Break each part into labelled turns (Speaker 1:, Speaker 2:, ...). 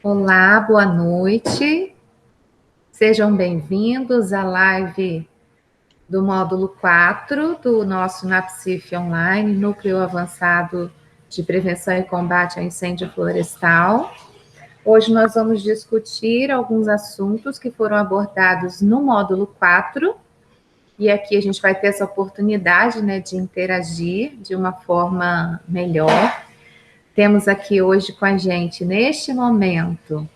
Speaker 1: Olá, boa noite. Sejam bem-vindos à live do módulo 4 do nosso NAPCIF Online, Núcleo Avançado de Prevenção e Combate a Incêndio Florestal. Hoje nós vamos discutir alguns assuntos que foram abordados no módulo 4, e aqui a gente vai ter essa oportunidade, né, de interagir de uma forma melhor. Temos aqui hoje com a gente, neste momento,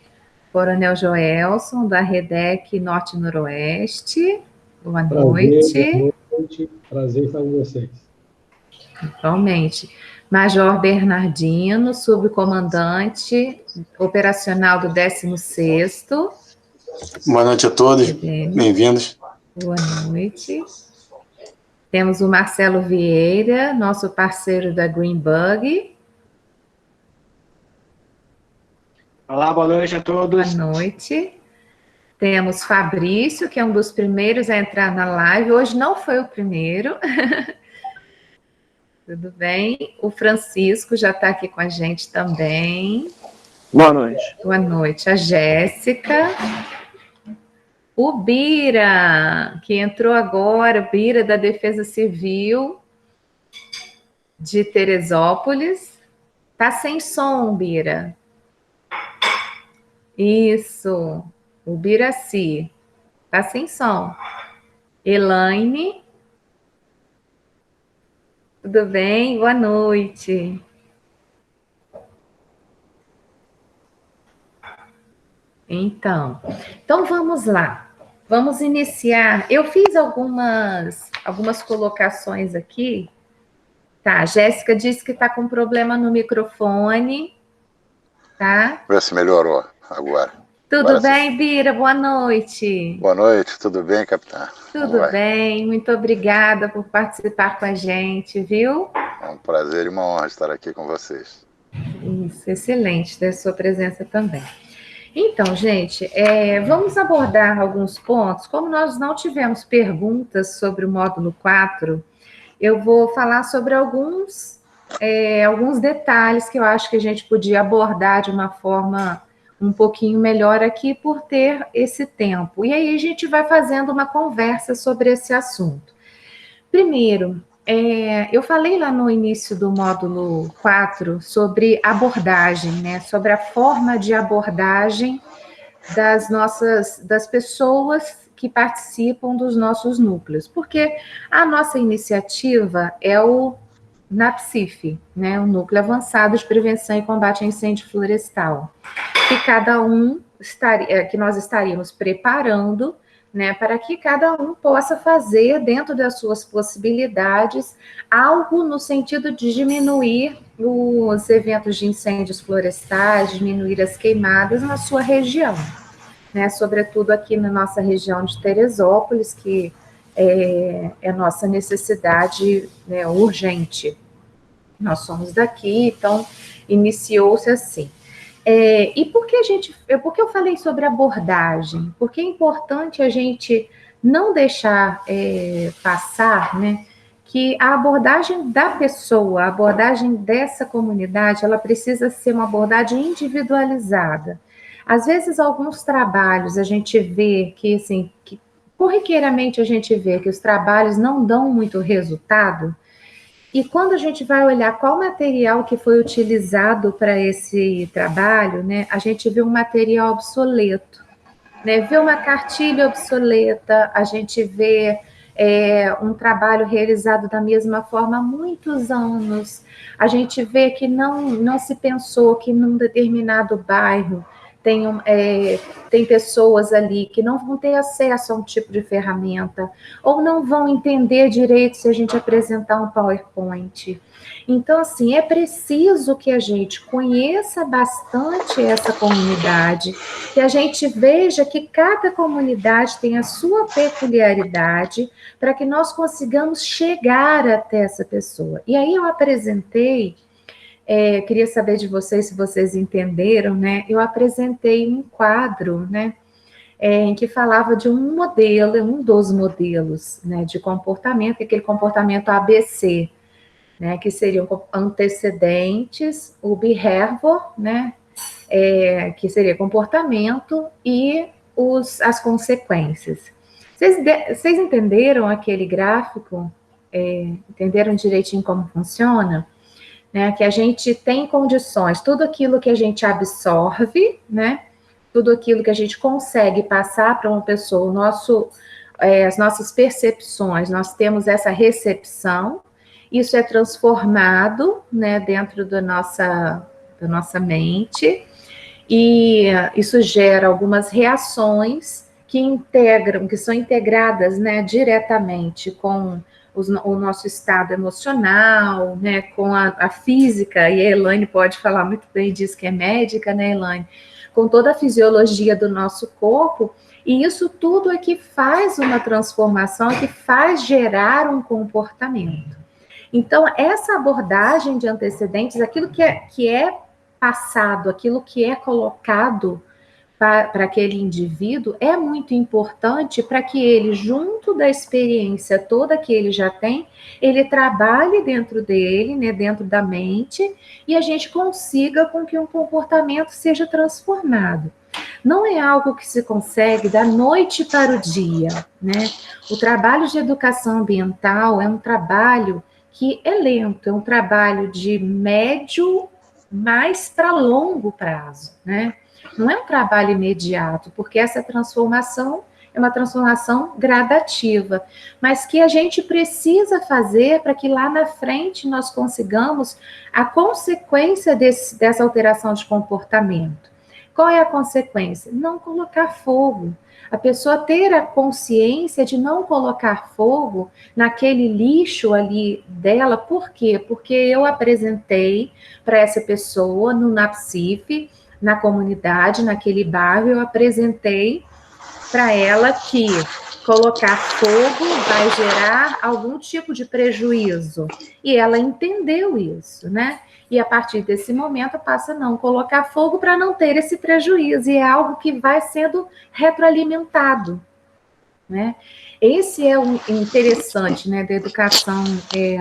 Speaker 1: Coronel Joelson, da REDEC Norte-Noroeste. Boa noite.
Speaker 2: Boa noite. Prazer estar com vocês.
Speaker 1: Igualmente. Major Bernardino, subcomandante operacional do 16º.
Speaker 3: Boa noite a todos. Bem-vindos.
Speaker 1: Boa noite. Temos o Marcelo Vieira, nosso parceiro da Green Bug.
Speaker 4: Olá, boa noite a todos.
Speaker 1: Boa noite. Temos Fabrício, que é um dos primeiros a entrar na live. Hoje não foi o primeiro. Tudo bem? O Francisco já está aqui com a gente também.
Speaker 4: Boa noite.
Speaker 1: Boa noite. A Jéssica. O Bira, que entrou agora, o Bira da Defesa Civil de Teresópolis. Tá sem som, Bira. Isso. O Biraci. Tá sem som. Elaine. Tudo bem? Boa noite. Então vamos lá. Vamos iniciar. Eu fiz algumas colocações aqui. Tá, a Jéssica disse que está com problema no microfone. Tá?
Speaker 5: Vê se melhorou agora.
Speaker 1: Tudo bem, Bira? Boa noite.
Speaker 5: Boa noite, tudo bem, capitão?
Speaker 1: Tudo bem, muito obrigada por participar com a gente, viu?
Speaker 5: É um prazer e uma honra estar aqui com vocês.
Speaker 1: Isso, excelente ter sua presença também. Então, gente, vamos abordar alguns pontos. Como nós não tivemos perguntas sobre o módulo 4, eu vou falar sobre alguns detalhes que eu acho que a gente podia abordar de uma forma um pouquinho melhor aqui por ter esse tempo. E aí a gente vai fazendo uma conversa sobre esse assunto. Primeiro, eu falei lá no início do módulo 4 sobre abordagem, né? Sobre a forma de abordagem das pessoas que participam dos nossos núcleos. Porque a nossa iniciativa é o NAPCIF, né? O Núcleo Avançado de Prevenção e Combate a Incêndio Florestal. Que nós estaríamos preparando, né, para que cada um possa fazer, dentro das suas possibilidades, algo no sentido de diminuir os eventos de incêndios florestais, diminuir as queimadas na sua região, né, sobretudo aqui na nossa região de Teresópolis, que é nossa necessidade, né, urgente. Nós somos daqui, então iniciou-se assim. E por que eu falei sobre abordagem? Porque é importante a gente não deixar passar, né, que a abordagem da pessoa, a abordagem dessa comunidade, ela precisa ser uma abordagem individualizada. Às vezes, alguns trabalhos a gente vê que, assim, corriqueiramente a gente vê que os trabalhos não dão muito resultado. E quando a gente vai olhar qual material que foi utilizado para esse trabalho, né, a gente vê um material obsoleto, né, vê uma cartilha obsoleta, a gente vê um trabalho realizado da mesma forma há muitos anos, a gente vê que não se pensou que num determinado bairro tem pessoas ali que não vão ter acesso a um tipo de ferramenta, ou não vão entender direito se a gente apresentar um PowerPoint. Então, assim, é preciso que a gente conheça bastante essa comunidade, que a gente veja que cada comunidade tem a sua peculiaridade, para que nós consigamos chegar até essa pessoa. E aí eu apresentei, queria saber de vocês se vocês entenderam, né? Eu apresentei um quadro, né? Em que falava de um dos modelos, né, de comportamento, aquele comportamento ABC, né, que seriam antecedentes, o behavior, né, que seria comportamento e as consequências. Vocês entenderam aquele gráfico? Entenderam direitinho como funciona? Né? Que a gente tem condições, tudo aquilo que a gente absorve, né? Tudo aquilo que a gente consegue passar para uma pessoa, as nossas percepções, nós temos essa recepção, isso é transformado, né, dentro da nossa mente, e isso gera algumas reações que são integradas, né, diretamente com o nosso estado emocional, né, com a física, e a Elaine pode falar muito bem disso, que é médica, né, Elaine? Com toda a fisiologia do nosso corpo, e isso tudo é que faz uma transformação, é que faz gerar um comportamento. Então, essa abordagem de antecedentes, aquilo que é passado, aquilo que é colocado para aquele indivíduo, é muito importante para que ele, junto da experiência toda que ele já tem, ele trabalhe dentro dele, né, dentro da mente, e a gente consiga com que um comportamento seja transformado. Não é algo que se consegue da noite para o dia, né? O trabalho de educação ambiental é um trabalho que é lento, é um trabalho de médio, mais para longo prazo, né? Não é um trabalho imediato, porque essa transformação é uma transformação gradativa, mas que a gente precisa fazer para que lá na frente nós consigamos a consequência dessa alteração de comportamento. Qual é a consequência? Não colocar fogo. A pessoa ter a consciência de não colocar fogo naquele lixo ali dela. Por quê? Porque eu apresentei para essa pessoa no NAPSIF, na comunidade, naquele bairro, eu apresentei para ela que colocar fogo vai gerar algum tipo de prejuízo. E ela entendeu isso, né? E a partir desse momento passa a não colocar fogo para não ter esse prejuízo. E é algo que vai sendo retroalimentado, né? Esse é o interessante, né, da educação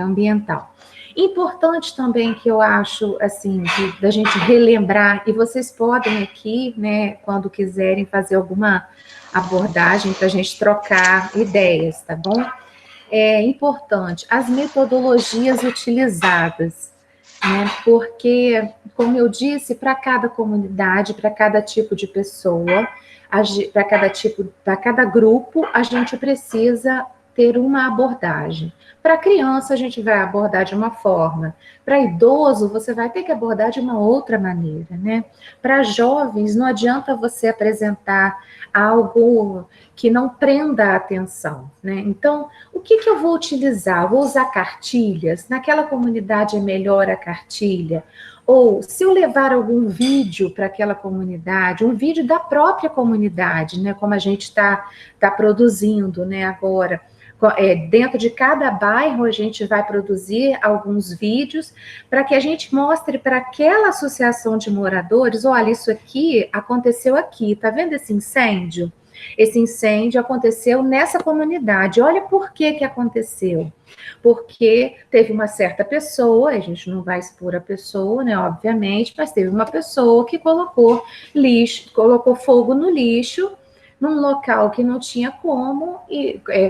Speaker 1: ambiental. Importante também que eu acho, assim, da gente relembrar, e vocês podem aqui, né, quando quiserem fazer alguma abordagem para a gente trocar ideias, tá bom? É importante as metodologias utilizadas, né? Porque, como eu disse, para cada comunidade, para cada tipo de pessoa, para cada grupo, a gente precisa ter uma abordagem. Para criança, a gente vai abordar de uma forma. Para idoso, você vai ter que abordar de uma outra maneira, né? Para jovens, não adianta você apresentar algo que não prenda a atenção, né? Então, o que eu vou utilizar? Vou usar cartilhas? Naquela comunidade é melhor a cartilha? Ou, se eu levar algum vídeo para aquela comunidade, um vídeo da própria comunidade, né? Como a gente está produzindo, né, agora. Dentro de cada bairro, a gente vai produzir alguns vídeos para que a gente mostre para aquela associação de moradores, olha, isso aqui aconteceu aqui, tá vendo esse incêndio? Esse incêndio aconteceu nessa comunidade, olha por que aconteceu. Porque teve uma certa pessoa, a gente não vai expor a pessoa, né, obviamente, mas teve uma pessoa que colocou fogo no lixo, num local que não tinha como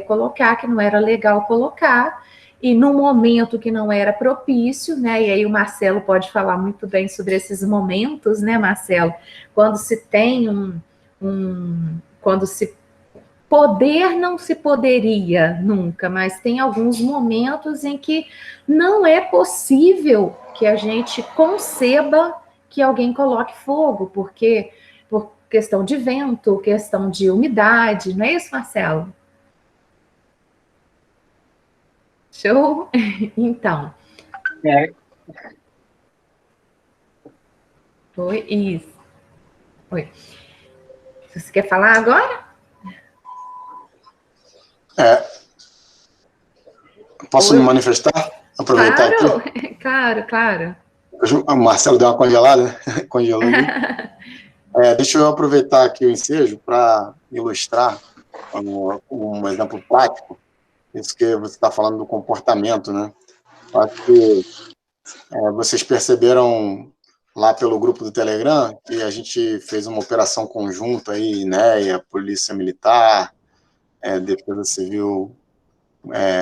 Speaker 1: colocar, que não era legal colocar, e num momento que não era propício, né? E aí o Marcelo pode falar muito bem sobre esses momentos, né, Marcelo? Quando se tem quando se poder não se poderia nunca, mas tem alguns momentos em que não é possível que a gente conceba que alguém coloque fogo, porque por questão de vento, questão de umidade, não é isso, Marcelo? Show? Então. Foi isso. Oi. Você quer falar agora?
Speaker 3: Posso me manifestar? Aproveitar aqui?
Speaker 1: Claro.
Speaker 3: O Marcelo deu uma congelada, né? Congelou ali. Deixa eu aproveitar aqui o ensejo para ilustrar um exemplo prático, isso que você está falando do comportamento, né? Acho que vocês perceberam lá pelo grupo do Telegram, que a gente fez uma operação conjunta aí, INEA, Polícia Militar, Defesa Civil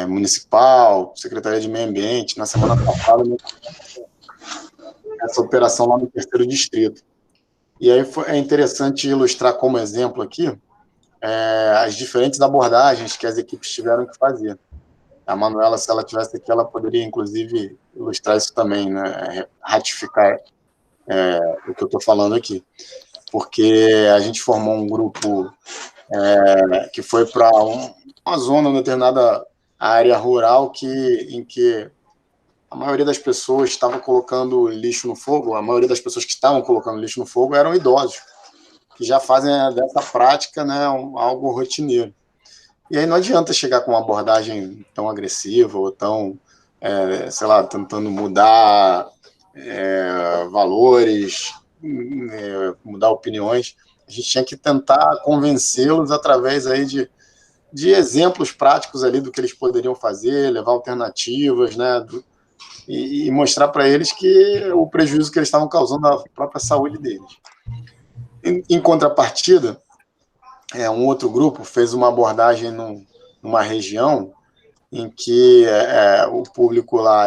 Speaker 3: Municipal, Secretaria de Meio Ambiente, na semana passada, essa operação lá no 3º Distrito. E aí é interessante ilustrar como exemplo aqui as diferentes abordagens que as equipes tiveram que fazer. A Manuela, se ela tivesse aqui, ela poderia, inclusive, ilustrar isso também, né? Ratificar o que eu estou falando aqui. Porque a gente formou um grupo que foi para uma zona, uma determinada área rural em que a maioria das pessoas estava colocando lixo no fogo, a maioria das pessoas que estavam colocando lixo no fogo eram idosos, que já fazem dessa prática, né, algo rotineiro. E aí não adianta chegar com uma abordagem tão agressiva ou tão, sei lá, tentando mudar valores, mudar opiniões. A gente tinha que tentar convencê-los através aí de exemplos práticos ali do que eles poderiam fazer, levar alternativas, né, e mostrar para eles que o prejuízo que eles estavam causando à própria saúde deles. Em contrapartida, um outro grupo fez uma abordagem numa região em que o público lá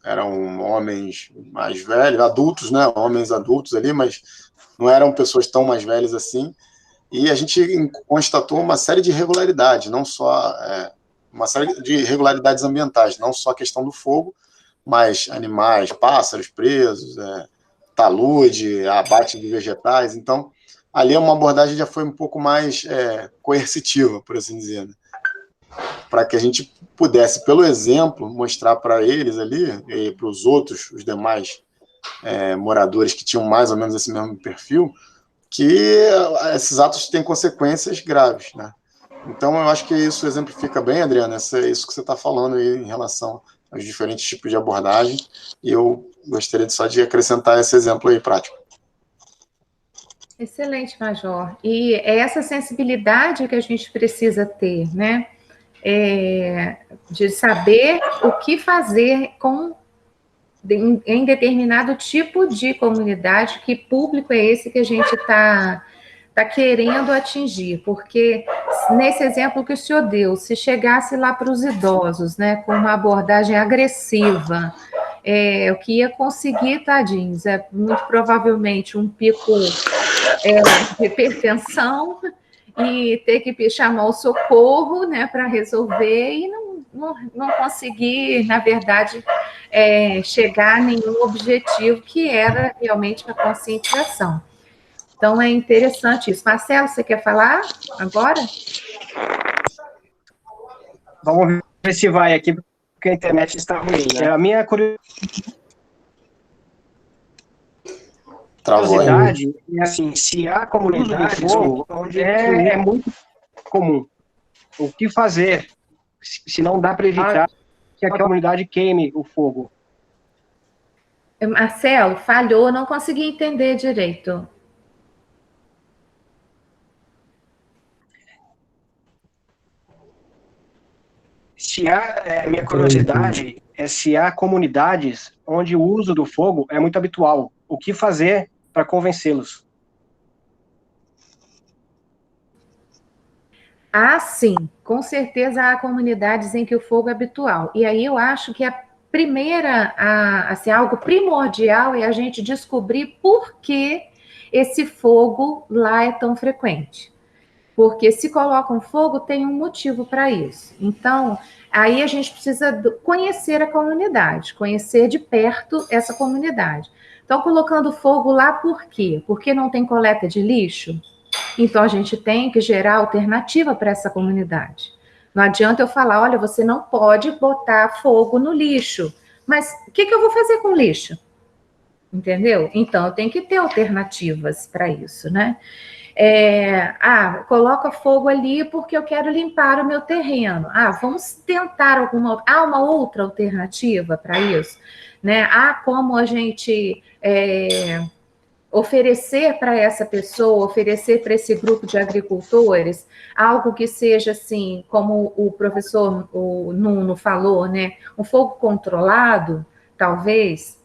Speaker 3: eram homens mais velhos, adultos, né, homens adultos ali, mas não eram pessoas tão mais velhas assim, e a gente constatou uma série de irregularidades, não só uma série de irregularidades ambientais, não só a questão do fogo, mas animais, pássaros presos, talude, abate de vegetais. Então, ali uma abordagem já foi um pouco mais coercitiva, por assim dizer, né? Para que a gente pudesse, pelo exemplo, mostrar para eles ali, e para os outros, os demais moradores que tinham mais ou menos esse mesmo perfil, que esses atos têm consequências graves, né? Então, eu acho que isso exemplifica bem, Adriana, isso que você está falando aí em relação aos diferentes tipos de abordagem, e eu gostaria só de acrescentar esse exemplo aí prático.
Speaker 1: Excelente, Major. E é essa sensibilidade que a gente precisa ter, né? De saber o que fazer em determinado tipo de comunidade, que público é esse que a gente está querendo atingir, porque nesse exemplo que o senhor deu, se chegasse lá para os idosos, né, com uma abordagem agressiva, o que ia conseguir, tadinhos, muito provavelmente um pico de hipertensão e ter que chamar o socorro, né, para resolver e não conseguir, na verdade, chegar a nenhum objetivo que era realmente a conscientização. Então, é interessante isso. Marcelo, você quer falar agora?
Speaker 4: Vamos ver se vai aqui, porque a internet está ruim, né? A minha curiosidade é assim, se há comunidades onde é muito comum, o que fazer se não dá para evitar que a comunidade queime o fogo?
Speaker 1: Marcelo, falhou, não consegui entender direito.
Speaker 4: Se há, minha curiosidade é se há comunidades onde o uso do fogo é muito habitual. O que fazer para convencê-los?
Speaker 1: Sim, com certeza há comunidades em que o fogo é habitual. E aí eu acho que a primeira, assim, algo primordial é a gente descobrir por que esse fogo lá é tão frequente. Porque se colocam fogo, tem um motivo para isso. Então, aí a gente precisa conhecer a comunidade, conhecer de perto essa comunidade. Então, colocando fogo lá por quê? Porque não tem coleta de lixo? Então, a gente tem que gerar alternativa para essa comunidade. Não adianta eu falar, olha, você não pode botar fogo no lixo. Mas o que eu vou fazer com o lixo? Entendeu? Então, eu tenho que ter alternativas para isso, né? Coloca fogo ali porque eu quero limpar o meu terreno. Vamos tentar uma outra alternativa para isso, né? Como a gente oferecer para essa pessoa, oferecer para esse grupo de agricultores algo que seja assim, como o professor Nuno falou, né? Um fogo controlado, talvez,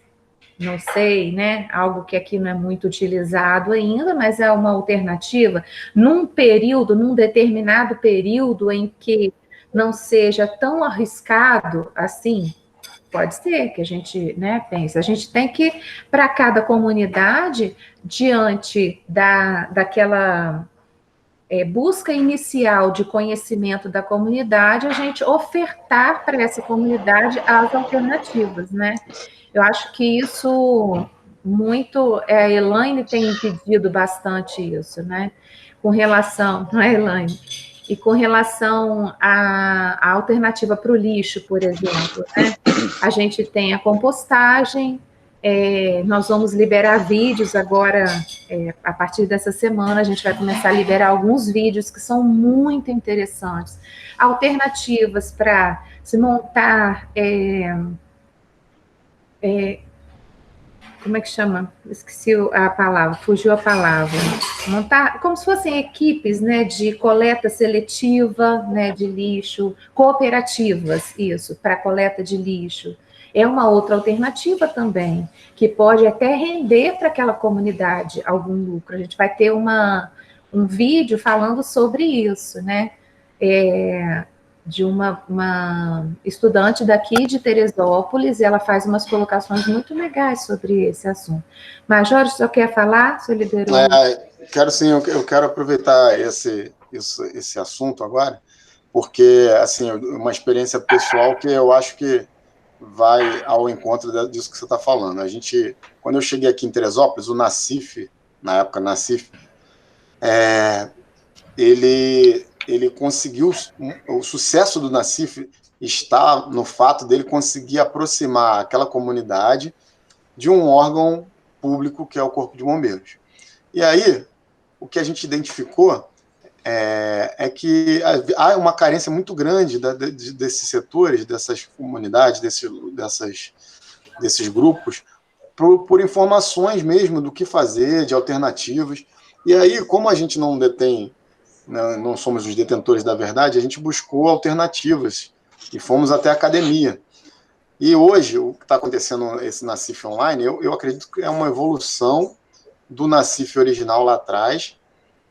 Speaker 1: não sei, né? Algo que aqui não é muito utilizado ainda, mas é uma alternativa num período, num determinado período em que não seja tão arriscado assim. Pode ser que a gente, né, pense. A gente tem que, para cada comunidade, diante daquela busca inicial de conhecimento da comunidade, a gente ofertar para essa comunidade as alternativas, né? Eu acho que isso muito, a Elaine tem pedido bastante isso, né? Com relação, não é, Elaine? E com relação à alternativa para o lixo, por exemplo, né? A gente tem a compostagem, nós vamos liberar vídeos agora, a partir dessa semana, a gente vai começar a liberar alguns vídeos que são muito interessantes. Alternativas para se montar, como é que chama? Esqueci a palavra, fugiu a palavra. Montar como se fossem equipes, né, de coleta seletiva, né, de lixo, cooperativas, isso, para coleta de lixo. É uma outra alternativa também, que pode até render para aquela comunidade algum lucro. A gente vai ter um vídeo falando sobre isso, né? De uma estudante daqui de Teresópolis, e ela faz umas colocações muito legais sobre esse assunto. Major, só quer falar? Senhor liderou?
Speaker 3: Quero sim, eu quero aproveitar esse assunto agora, porque, assim, uma experiência pessoal que eu acho que vai ao encontro disso que você está falando. Quando eu cheguei aqui em Teresópolis, o Nassif, na época Nassif, ele conseguiu, o sucesso do Nassif está no fato dele conseguir aproximar aquela comunidade de um órgão público que é o Corpo de Bombeiros. E aí, o que a gente identificou é que há uma carência muito grande desses setores, dessas comunidades, desses grupos, por informações mesmo do que fazer, de alternativas. E aí, como a gente não detém, não somos os detentores da verdade, a gente buscou alternativas e fomos até a academia. E hoje, o que está acontecendo, esse Nassif Online, eu acredito que é uma evolução do Nassif original lá atrás,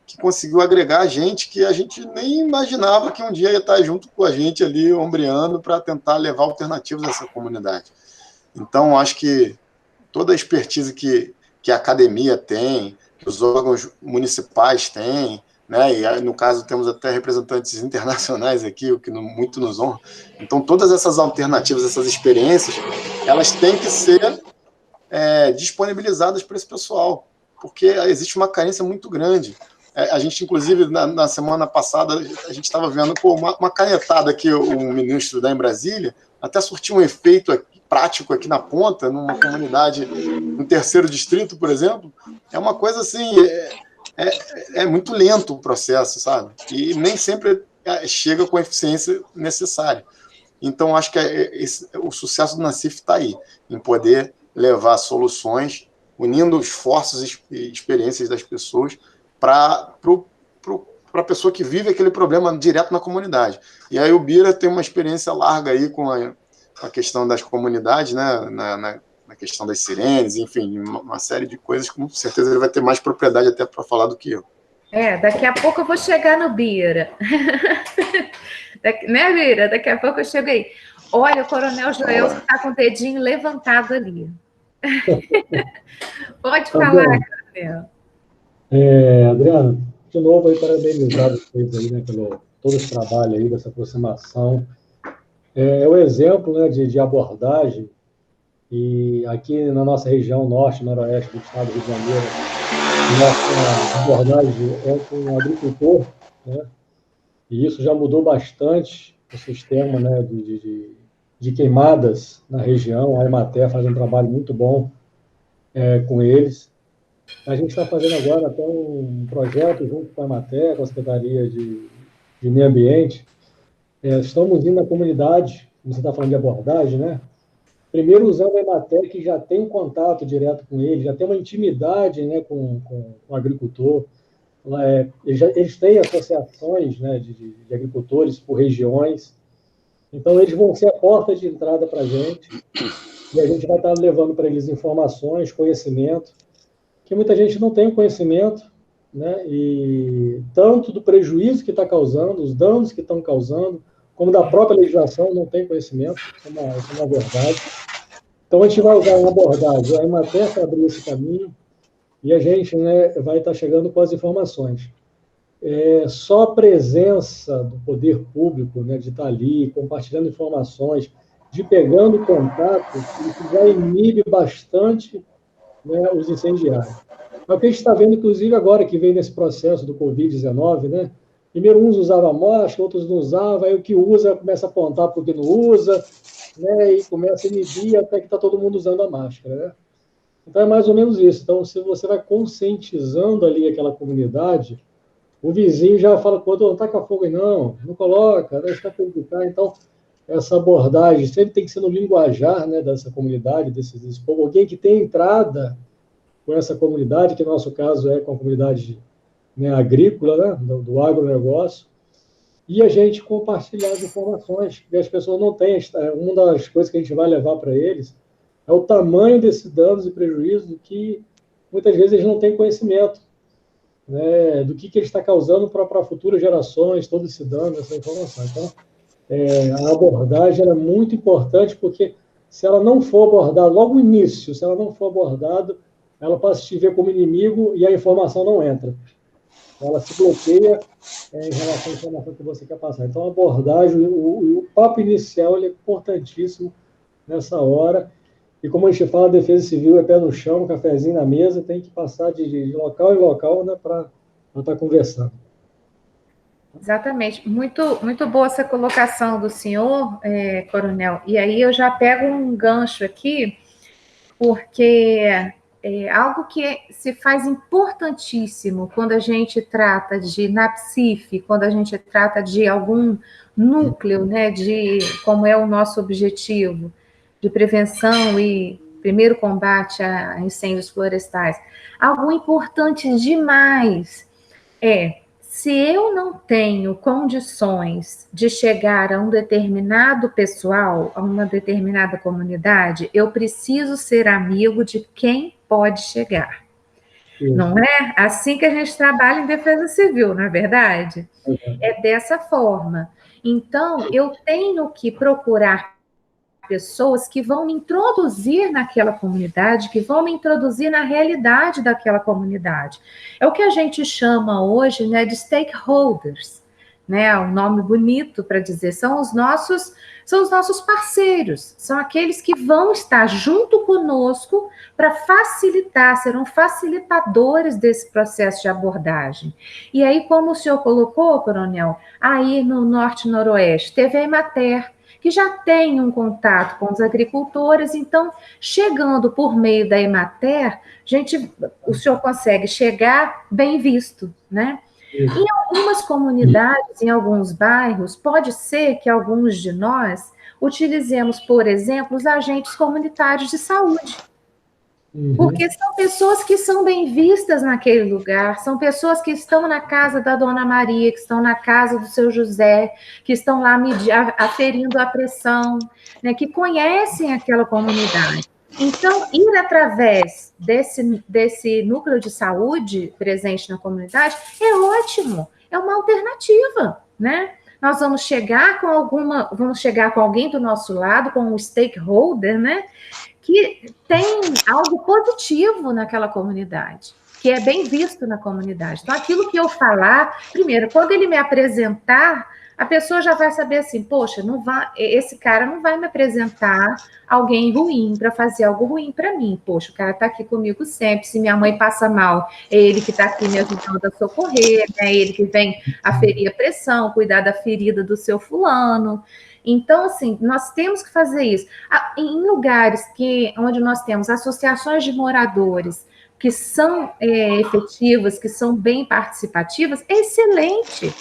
Speaker 3: que conseguiu agregar gente que a gente nem imaginava que um dia ia estar junto com a gente ali, ombreando, para tentar levar alternativas a essa comunidade. Então, acho que toda a expertise que a academia tem, que os órgãos municipais têm, né, e no caso temos até representantes internacionais aqui, o que muito nos honra. Então, todas essas alternativas, essas experiências, elas têm que ser disponibilizadas para esse pessoal, porque existe uma carência muito grande. A gente, inclusive, na semana passada, a gente estava vendo uma canetada que o ministro dá em Brasília, até surtiu um efeito prático aqui na ponta, numa comunidade, no 3º distrito, por exemplo. É uma coisa assim, é muito lento o processo, sabe? E nem sempre chega com a eficiência necessária. Então, acho que o sucesso do Nassif está aí, em poder levar soluções, unindo esforços e experiências das pessoas para a pessoa que vive aquele problema direto na comunidade. E aí o Bira tem uma experiência larga aí com a questão das comunidades, né, na questão das sirenes, enfim, uma série de coisas, com certeza ele vai ter mais propriedade até para falar do que eu.
Speaker 1: Daqui a pouco eu vou chegar no Bira. Né, Bira? Daqui a pouco eu chego aí. Olha, o Coronel Joel está com o dedinho levantado ali. Pode falar, Coronel.
Speaker 2: Adriana, de novo, aí, parabenizar vocês aí, né, pelo todo esse trabalho aí, dessa aproximação. É um exemplo, né, de abordagem, e aqui na nossa região norte e noroeste do estado do Rio de Janeiro, nossa abordagem é com o agricultor, né, e isso já mudou bastante o sistema, né, de queimadas na região. A Emater faz um trabalho muito bom com eles. A gente está fazendo agora até um projeto junto com a Emater, com a Secretaria de Meio Ambiente. Estamos indo na comunidade, como você está falando de abordagem, né? Primeiro usando a Emater, que já tem um contato direto com ele, já tem uma intimidade, né, com o agricultor. Eles têm associações, né, de agricultores por regiões. Então, eles vão ser a porta de entrada para a gente. e a gente vai estar levando para eles informações, conhecimento, que muita gente não tem conhecimento, né? E tanto do prejuízo que está causando, os danos que estão causando, como da própria legislação, não tem conhecimento, isso é uma verdade. Então, a gente vai usar uma abordagem, a Emater para abrir esse caminho, e a gente, né, vai estar chegando com as informações. Só a presença do poder público, né, de estar ali, compartilhando informações, de pegando contato, isso já inibe bastante, né, os incendiários. Mas o que a gente está vendo, inclusive, agora que vem nesse processo do Covid-19, né? Primeiro uns usavam máscara, outros não usavam, aí o que usa começa a apontar para o que não usa, né? E começa a inibir até que está todo mundo usando a máscara, né? Então é mais ou menos isso. Então, se você vai conscientizando ali aquela comunidade, o vizinho já fala, pô, não taca fogo aí não coloca, né? Está prejudicar. Então, essa abordagem sempre tem que ser no linguajar, né, dessa comunidade, desse povo, alguém que tem entrada com essa comunidade, que no nosso caso é com a comunidade, né, agrícola, né, do agronegócio, e a gente compartilhar as informações que as pessoas não têm. Uma das coisas que a gente vai levar para eles é o tamanho desses danos e prejuízos que muitas vezes eles não têm conhecimento, né, do que ele está causando para futuras gerações, todo esse dano, essa informação. Então, a abordagem é muito importante, porque se ela não for abordada logo no início, se ela não for abordada, ela passa a te ver como inimigo e a informação não entra. Ela se bloqueia em relação à informação que você quer passar. Então, a abordagem, o papo inicial, ele é importantíssimo nessa hora. E como a gente fala, a defesa civil é pé no chão, cafezinho na mesa, tem que passar de local em local, né, para estar conversando.
Speaker 1: Exatamente. Muito boa essa colocação do senhor, Coronel. E aí eu já pego um gancho aqui, porque é algo que se faz importantíssimo quando a gente trata de NAPSIF, quando a gente trata de algum núcleo, né, de como é o nosso objetivo de prevenção e primeiro combate a incêndios florestais. Algo importante demais se eu não tenho condições de chegar a um determinado pessoal, a uma determinada comunidade, eu preciso ser amigo de quem pode chegar. Sim. Não é assim que a gente trabalha em defesa civil, não é verdade? É dessa forma. Então, eu tenho que procurar pessoas que vão me introduzir naquela comunidade, que vão me introduzir na realidade daquela comunidade. É o que a gente chama hoje, né, de stakeholders, né, um nome bonito para dizer, são os nossos parceiros, são aqueles que vão estar junto conosco para facilitar, serão facilitadores desse processo de abordagem. E aí, como o senhor colocou, Coronel, aí no Norte e Noroeste, teve a Emater, que já tem um contato com os agricultores, então, chegando por meio da Emater, o senhor consegue chegar bem visto, né? Em algumas comunidades, em alguns bairros, pode ser que alguns de nós utilizemos, por exemplo, os agentes comunitários de saúde. Porque são pessoas que são bem vistas naquele lugar, são pessoas que estão na casa da Dona Maria, que estão na casa do seu José, que estão lá aferindo a pressão, né, que conhecem aquela comunidade. Então, ir através desse núcleo de saúde presente na comunidade é ótimo, é uma alternativa, né? Nós vamos chegar com alguém do nosso lado, com um stakeholder, né? Que tem algo positivo naquela comunidade, que é bem visto na comunidade. Então, aquilo que eu falar, primeiro, quando ele me apresentar, a pessoa já vai saber assim, poxa, esse cara não vai me apresentar alguém ruim para fazer algo ruim para mim. Poxa, o cara está aqui comigo sempre. Se minha mãe passa mal, é ele que está aqui me ajudando a socorrer, é ele que vem aferir a pressão, cuidar da ferida do seu fulano. Então, assim, nós temos que fazer isso. Em lugares onde nós temos associações de moradores que são efetivas, que são bem participativas, é excelente,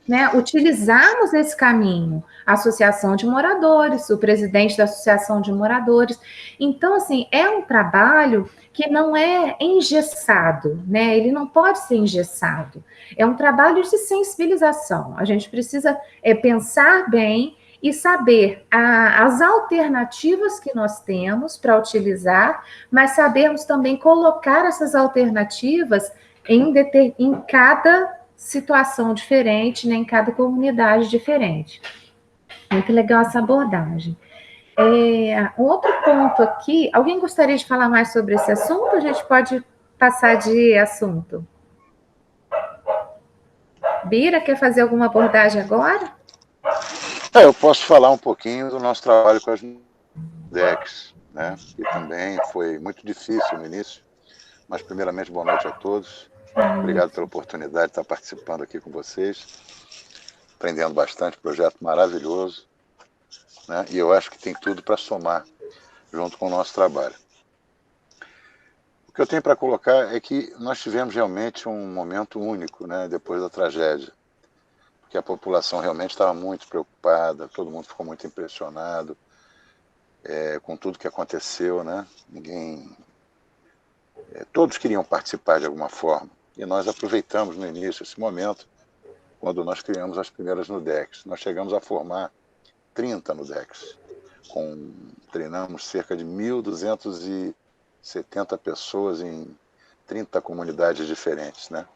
Speaker 1: né? Utilizarmos esse caminho. A associação de moradores, o presidente da associação de moradores. Então, assim, é um trabalho que não é engessado, né? Ele não pode ser engessado. É um trabalho de sensibilização. A gente precisa pensar bem e saber as alternativas que nós temos para utilizar, mas sabermos também colocar essas alternativas em cada situação diferente, né, em cada comunidade diferente. Muito legal essa abordagem. Um outro ponto aqui, alguém gostaria de falar mais sobre esse assunto? A gente pode passar de assunto. Bira, quer fazer alguma abordagem agora?
Speaker 5: Eu posso falar um pouquinho do nosso trabalho com as DECs, né? Que também foi muito difícil no início, mas primeiramente boa noite a todos. Obrigado pela oportunidade de estar participando aqui com vocês, aprendendo bastante, projeto maravilhoso, né? E eu acho que tem tudo para somar junto com o nosso trabalho. O que eu tenho para colocar é que nós tivemos realmente um momento único, né, depois da tragédia, porque a população realmente estava muito preocupada, todo mundo ficou muito impressionado com tudo que aconteceu, né? Todos queriam participar de alguma forma, e nós aproveitamos no início esse momento, quando nós criamos as primeiras NUDECs. Nós chegamos a formar 30 NUDECs, treinamos cerca de 1.270 pessoas em 30 comunidades diferentes, né?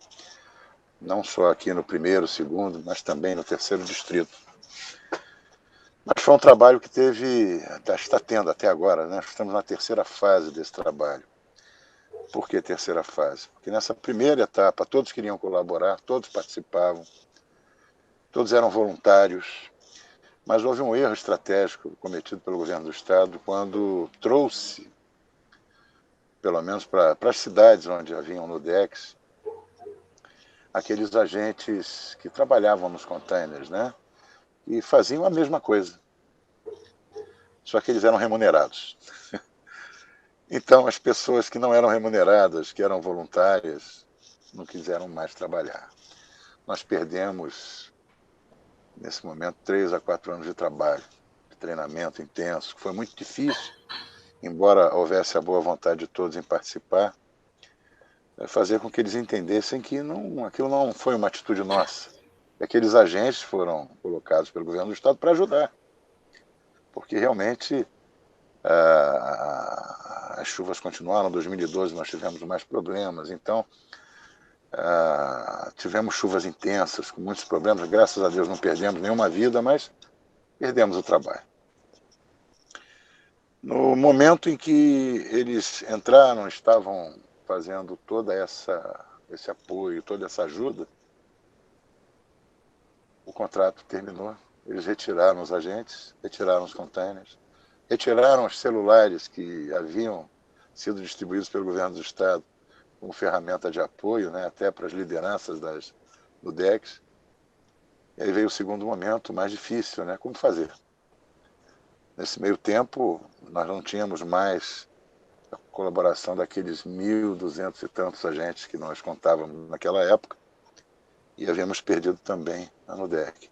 Speaker 5: Não só aqui no primeiro, segundo, mas também no terceiro distrito. Mas foi um trabalho que está tendo até agora, né? Estamos na terceira fase desse trabalho. Por que terceira fase? Porque nessa primeira etapa todos queriam colaborar, todos participavam, todos eram voluntários, mas houve um erro estratégico cometido pelo governo do estado quando trouxe, pelo menos para as cidades onde haviam NUDECs, aqueles agentes que trabalhavam nos containers, né? E faziam a mesma coisa, só que eles eram remunerados. Então, as pessoas que não eram remuneradas, que eram voluntárias, não quiseram mais trabalhar. Nós perdemos, nesse momento, 3 a 4 anos de trabalho, de treinamento intenso, que foi muito difícil, embora houvesse a boa vontade de todos em participar, fazer com que eles entendessem que aquilo não foi uma atitude nossa. Aqueles agentes foram colocados pelo governo do estado para ajudar, porque realmente as chuvas continuaram. Em 2012 nós tivemos mais problemas, então tivemos chuvas intensas, com muitos problemas. Graças a Deus não perdemos nenhuma vida, mas perdemos o trabalho. No momento em que eles entraram, estavam fazendo todo esse apoio, toda essa ajuda, o contrato terminou. Eles retiraram os agentes, retiraram os containers, retiraram os celulares que haviam sido distribuídos pelo governo do estado como ferramenta de apoio, né, até para as lideranças das NUDECs. E aí veio o segundo momento, mais difícil, né? Como fazer? Nesse meio tempo, nós não tínhamos mais a colaboração daqueles 1.200 e tantos agentes que nós contávamos naquela época, e havíamos perdido também a NUDEC.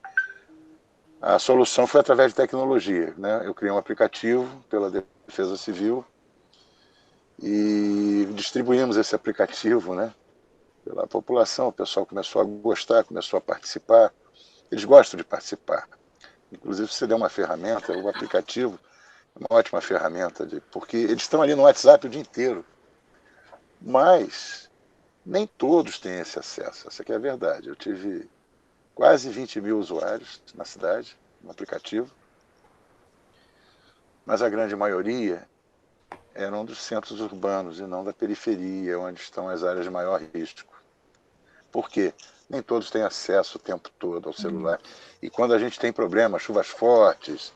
Speaker 5: A solução foi através de tecnologia, né? Eu criei um aplicativo pela Defesa Civil e distribuímos esse aplicativo, né, pela população. O pessoal começou a gostar, começou a participar. Eles gostam de participar. Inclusive, você deu uma ferramenta, o aplicativo é uma ótima ferramenta, porque eles estão ali no WhatsApp o dia inteiro. Mas nem todos têm esse acesso. Essa aqui é a verdade. Eu tive quase 20 mil usuários na cidade, no aplicativo, mas a grande maioria eram dos centros urbanos e não da periferia, onde estão as áreas de maior risco. Por quê? Nem todos têm acesso o tempo todo ao celular. E quando a gente tem problemas, chuvas fortes,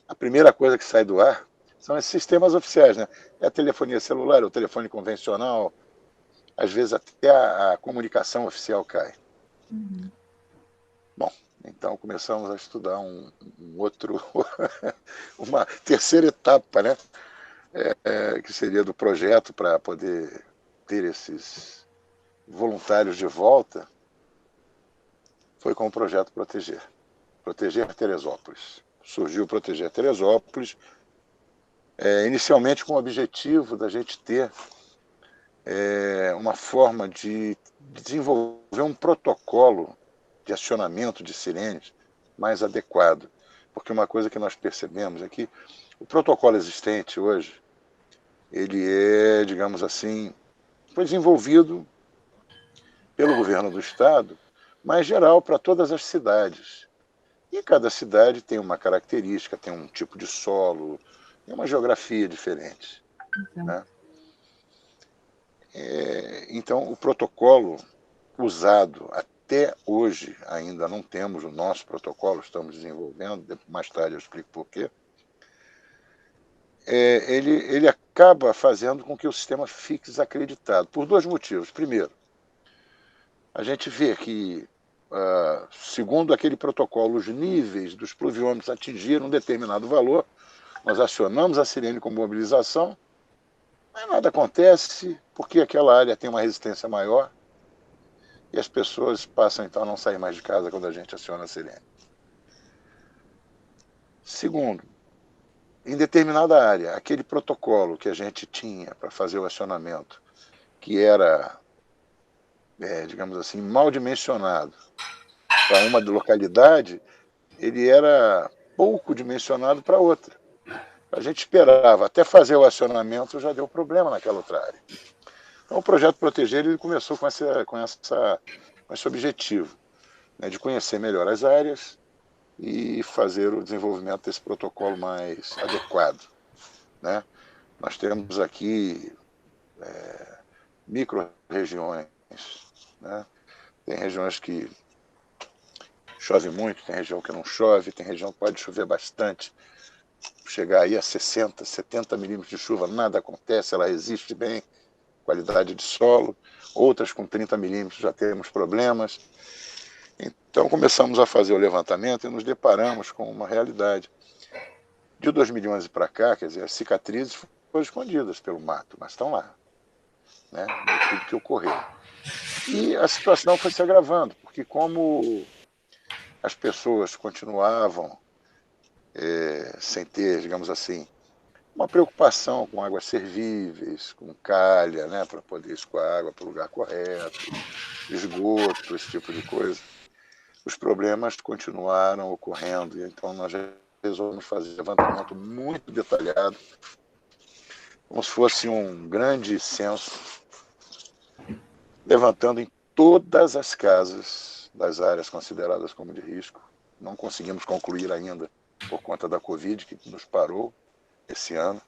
Speaker 5: a primeira coisa que sai do ar são esses sistemas oficiais, né? É a telefonia celular, o telefone convencional, às vezes até a comunicação oficial cai. Bom, então começamos a estudar uma terceira etapa, né? Que seria do projeto para poder ter esses voluntários de volta, foi com o projeto Proteger Teresópolis. Surgiu o Proteger Teresópolis, inicialmente com o objetivo da gente ter uma forma de desenvolver um protocolo de acionamento de sirenes mais adequado, porque uma coisa que nós percebemos é que o protocolo existente hoje, ele é, digamos assim, foi desenvolvido pelo governo do estado, mas geral para todas as cidades. E cada cidade tem uma característica, tem um tipo de solo, tem uma geografia diferente, né? Então, o protocolo usado até hoje, ainda não temos o nosso protocolo, estamos desenvolvendo, mais tarde eu explico por quê, ele acaba fazendo com que o sistema fique desacreditado, por dois motivos. Primeiro, a gente vê que, segundo aquele protocolo, os níveis dos pluviômetros atingiram um determinado valor, nós acionamos a sirene com mobilização, mas nada acontece, porque aquela área tem uma resistência maior, e as pessoas passam então a não sair mais de casa quando a gente aciona a sirene. Segundo, em determinada área, aquele protocolo que a gente tinha para fazer o acionamento, que era, digamos assim, mal dimensionado para uma localidade, ele era pouco dimensionado para outra. A gente esperava até fazer o acionamento, já deu problema naquela outra área. Então, o projeto Proteger ele começou com esse objetivo, né, de conhecer melhor as áreas e fazer o desenvolvimento desse protocolo mais adequado, né? Nós temos aqui micro-regiões, né? Tem regiões que chove muito, tem região que não chove, tem região que pode chover bastante, chegar aí a 60, 70 milímetros de chuva, nada acontece, ela resiste bem, qualidade de solo. Outras com 30 milímetros já temos problemas. Então começamos a fazer o levantamento e nos deparamos com uma realidade. De 2011 para cá, quer dizer, as cicatrizes foram escondidas pelo mato, mas estão lá, né, de tudo que ocorreu. E a situação foi se agravando, porque como as pessoas continuavam sem ter, digamos assim, uma preocupação com águas servíveis, com calha, né, para poder escoar água para o lugar correto, esgoto, esse tipo de coisa, os problemas continuaram ocorrendo. E então nós resolvemos fazer um levantamento muito detalhado, como se fosse um grande censo, levantando em todas as casas das áreas consideradas como de risco. Não conseguimos concluir ainda por conta da Covid, que nos parou esse ano.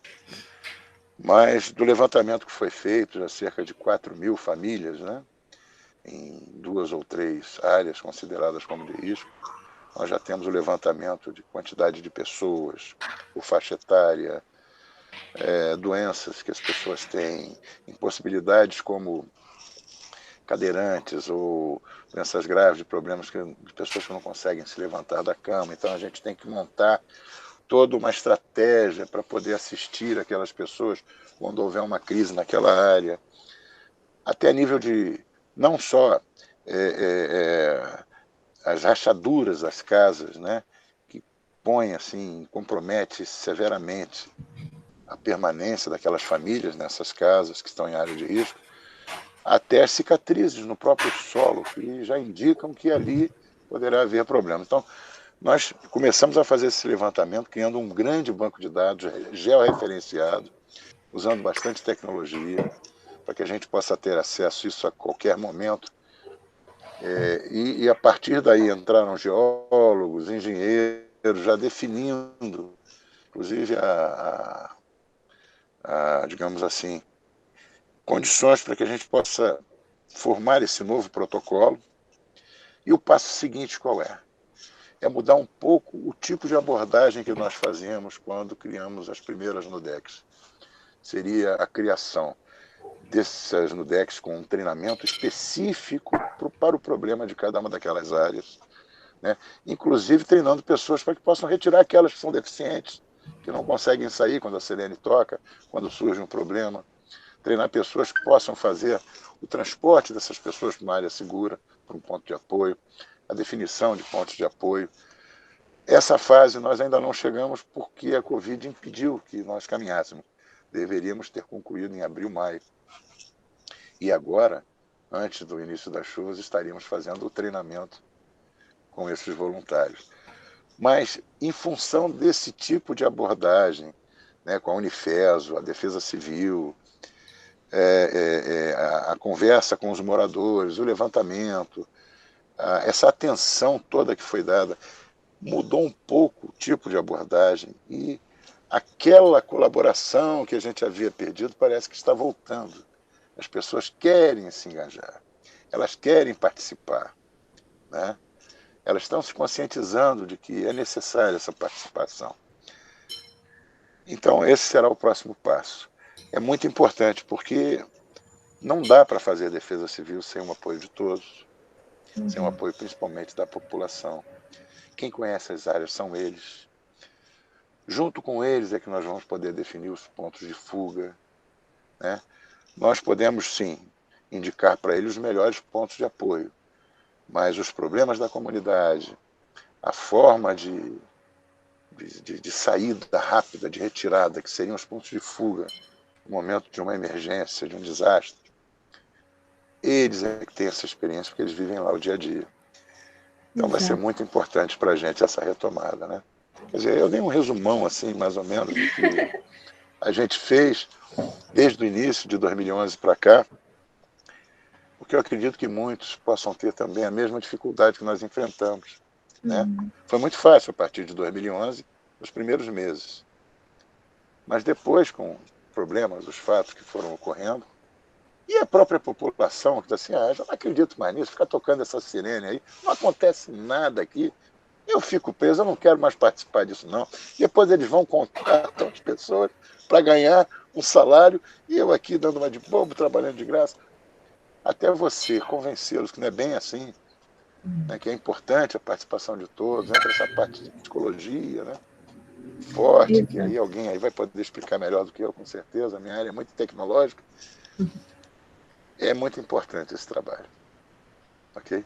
Speaker 5: Mas do levantamento que foi feito, já cerca de 4.000 famílias, né, em 2 ou 3 áreas consideradas como de risco, nós já temos o levantamento de quantidade de pessoas, por faixa etária, doenças que as pessoas têm, impossibilidades como cadeirantes ou doenças graves, de problemas de pessoas que não conseguem se levantar da cama. Então a gente tem que montar toda uma estratégia para poder assistir aquelas pessoas quando houver uma crise naquela área, até a nível de não só as rachaduras das casas, né, que põe assim, compromete severamente a permanência daquelas famílias nessas casas que estão em área de risco, até as cicatrizes no próprio solo, que já indicam que ali poderá haver problema. Então, nós começamos a fazer esse levantamento criando um grande banco de dados georreferenciado, usando bastante tecnologia, para que a gente possa ter acesso a isso a qualquer momento. E a partir daí entraram geólogos, engenheiros, já definindo, inclusive, digamos assim, condições para que a gente possa formar esse novo protocolo. E o passo seguinte qual é? É mudar um pouco o tipo de abordagem que nós fazemos quando criamos as primeiras NUDECs. Seria a criação dessas NUDECs com um treinamento específico para o problema de cada uma daquelas áreas, né? Inclusive treinando pessoas para que possam retirar aquelas que são deficientes, que não conseguem sair quando a sirene toca, quando surge um problema. Treinar pessoas que possam fazer o transporte dessas pessoas para uma área segura, para um ponto de apoio, a definição de pontos de apoio. Essa fase nós ainda não chegamos porque a Covid impediu que nós caminhássemos. Deveríamos ter concluído em abril, maio. E agora, antes do início das chuvas, estaríamos fazendo o treinamento com esses voluntários. Mas, em função desse tipo de abordagem, né, com a Unifeso, a Defesa Civil, a conversa com os moradores, o levantamento, essa atenção toda que foi dada, mudou um pouco o tipo de abordagem e aquela colaboração que a gente havia perdido parece que está voltando. As pessoas querem se engajar, elas querem participar, né? Elas estão se conscientizando de que é necessária essa participação. Então, esse será o próximo passo. É muito importante, porque não dá para fazer defesa civil sem o apoio de todos, sem o apoio principalmente da população. Quem conhece as áreas são eles. Junto com eles é que nós vamos poder definir os pontos de fuga, né? Nós podemos, sim, indicar para eles os melhores pontos de apoio, mas os problemas da comunidade, a forma de saída rápida, de retirada, que seriam os pontos de fuga no momento de uma emergência, de um desastre, eles é que têm essa experiência, porque eles vivem lá o dia a dia. Então vai ser muito importante para a gente essa retomada, né? Quer dizer, eu dei um resumão, assim, mais ou menos, do que a gente fez desde o início de 2011 para cá, porque eu acredito que muitos possam ter também a mesma dificuldade que nós enfrentamos, né? Foi muito fácil a partir de 2011, nos primeiros meses. Mas depois, com problemas, os fatos que foram ocorrendo, e a própria população que está assim, já não acredito mais nisso, ficar tocando essa sirene aí, não acontece nada aqui, eu fico preso, eu não quero mais participar disso não. Depois eles vão contratar as pessoas para ganhar um salário, e eu aqui dando uma de bobo, trabalhando de graça. Até você convencê-los que não é bem assim, né, que é importante a participação de todos, entra essa parte de psicologia, né, forte, que aí alguém aí vai poder explicar melhor do que eu, com certeza, a minha área é muito tecnológica. É muito importante esse trabalho. Ok?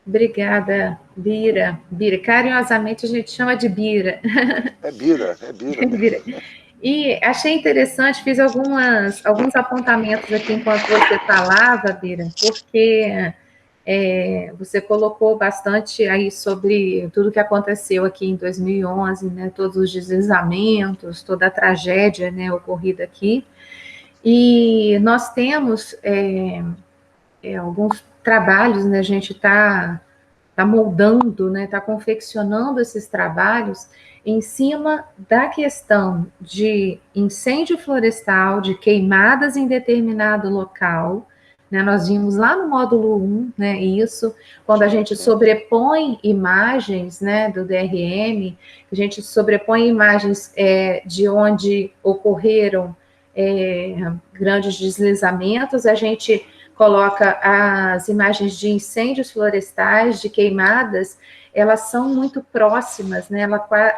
Speaker 1: Obrigada, Bira. Bira, carinhosamente a gente chama de Bira.
Speaker 5: É Bira.
Speaker 1: Bira. E achei interessante, fiz alguns apontamentos aqui enquanto você falava, Bira, porque você colocou bastante aí sobre tudo que aconteceu aqui em 2011, né, todos os deslizamentos, toda a tragédia, né, ocorrida aqui. E nós temos alguns trabalhos, né, a gente está moldando, né, está confeccionando esses trabalhos em cima da questão de incêndio florestal, de queimadas em determinado local, né, nós vimos lá no módulo 1, né, isso, quando a gente sobrepõe imagens, né, do DRM, a gente sobrepõe imagens de onde ocorreram grandes deslizamentos, a gente coloca as imagens de incêndios florestais, de queimadas, elas são muito próximas, né?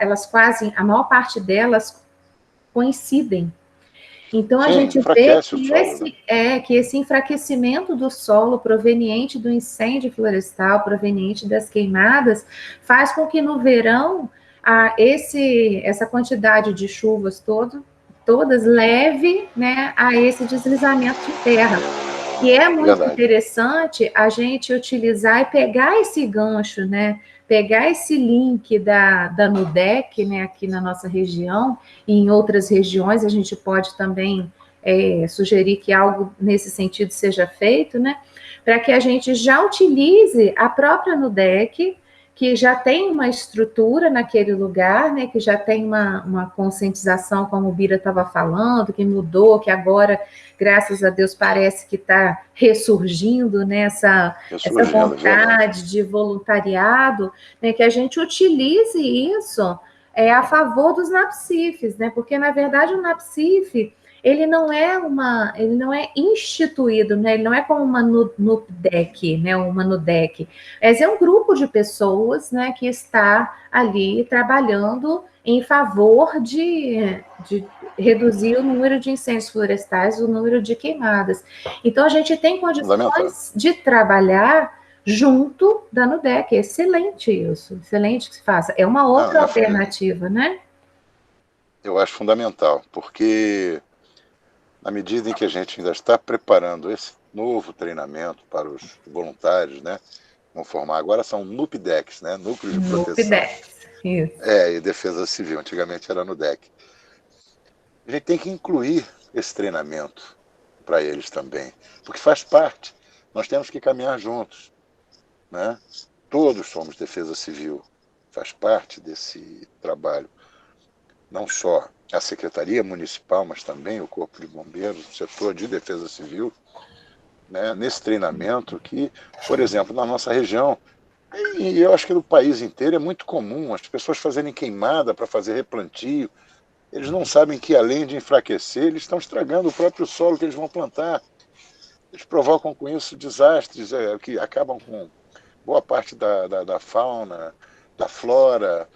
Speaker 1: Elas quase, a maior parte delas coincidem. Então, a gente vê que esse enfraquecimento do solo proveniente do incêndio florestal, proveniente das queimadas, faz com que no verão essa quantidade de chuvas todas leve, né, a esse deslizamento de terra. E é muito interessante a gente utilizar e pegar esse gancho, né? Pegar esse link da NUDEC, né, aqui na nossa região, e em outras regiões a gente pode também sugerir que algo nesse sentido seja feito, né? Para que a gente já utilize a própria NUDEC, que já tem uma estrutura naquele lugar, né, que já tem uma conscientização, como o Bira estava falando, que mudou, que agora, graças a Deus, parece que está ressurgindo, né, essa vontade de voluntariado, né, que a gente utilize isso a favor dos NAPCIFs, né, porque, na verdade, o NAPCIF, ele não é instituído, né? Ele não é como uma NUDEC, né? Uma NUDEC. Mas é um grupo de pessoas, né, que está ali trabalhando em favor de reduzir o número de incêndios florestais, o número de queimadas. Então, a gente tem condições de trabalhar junto da NUDEC. É excelente isso, excelente que se faça. É uma outra alternativa, né?
Speaker 5: Eu acho fundamental, porque na medida em que a gente ainda está preparando esse novo treinamento para os voluntários, né? Vão formar agora, são NUPDECs, né? Núcleos de Proteção.
Speaker 1: Isso.
Speaker 5: E Defesa Civil, antigamente era no DEC. A gente tem que incluir esse treinamento para eles também, porque faz parte. Nós temos que caminhar juntos, né? Todos somos Defesa Civil, faz parte desse trabalho. Não só a Secretaria Municipal, mas também o Corpo de Bombeiros, o setor de Defesa Civil, né? Nesse treinamento que, por exemplo, na nossa região, e eu acho que no país inteiro é muito comum as pessoas fazerem queimada para fazer replantio. Eles não sabem que, além de enfraquecer, eles estão estragando o próprio solo que eles vão plantar. Eles provocam com isso desastres que acabam com boa parte da fauna, da flora,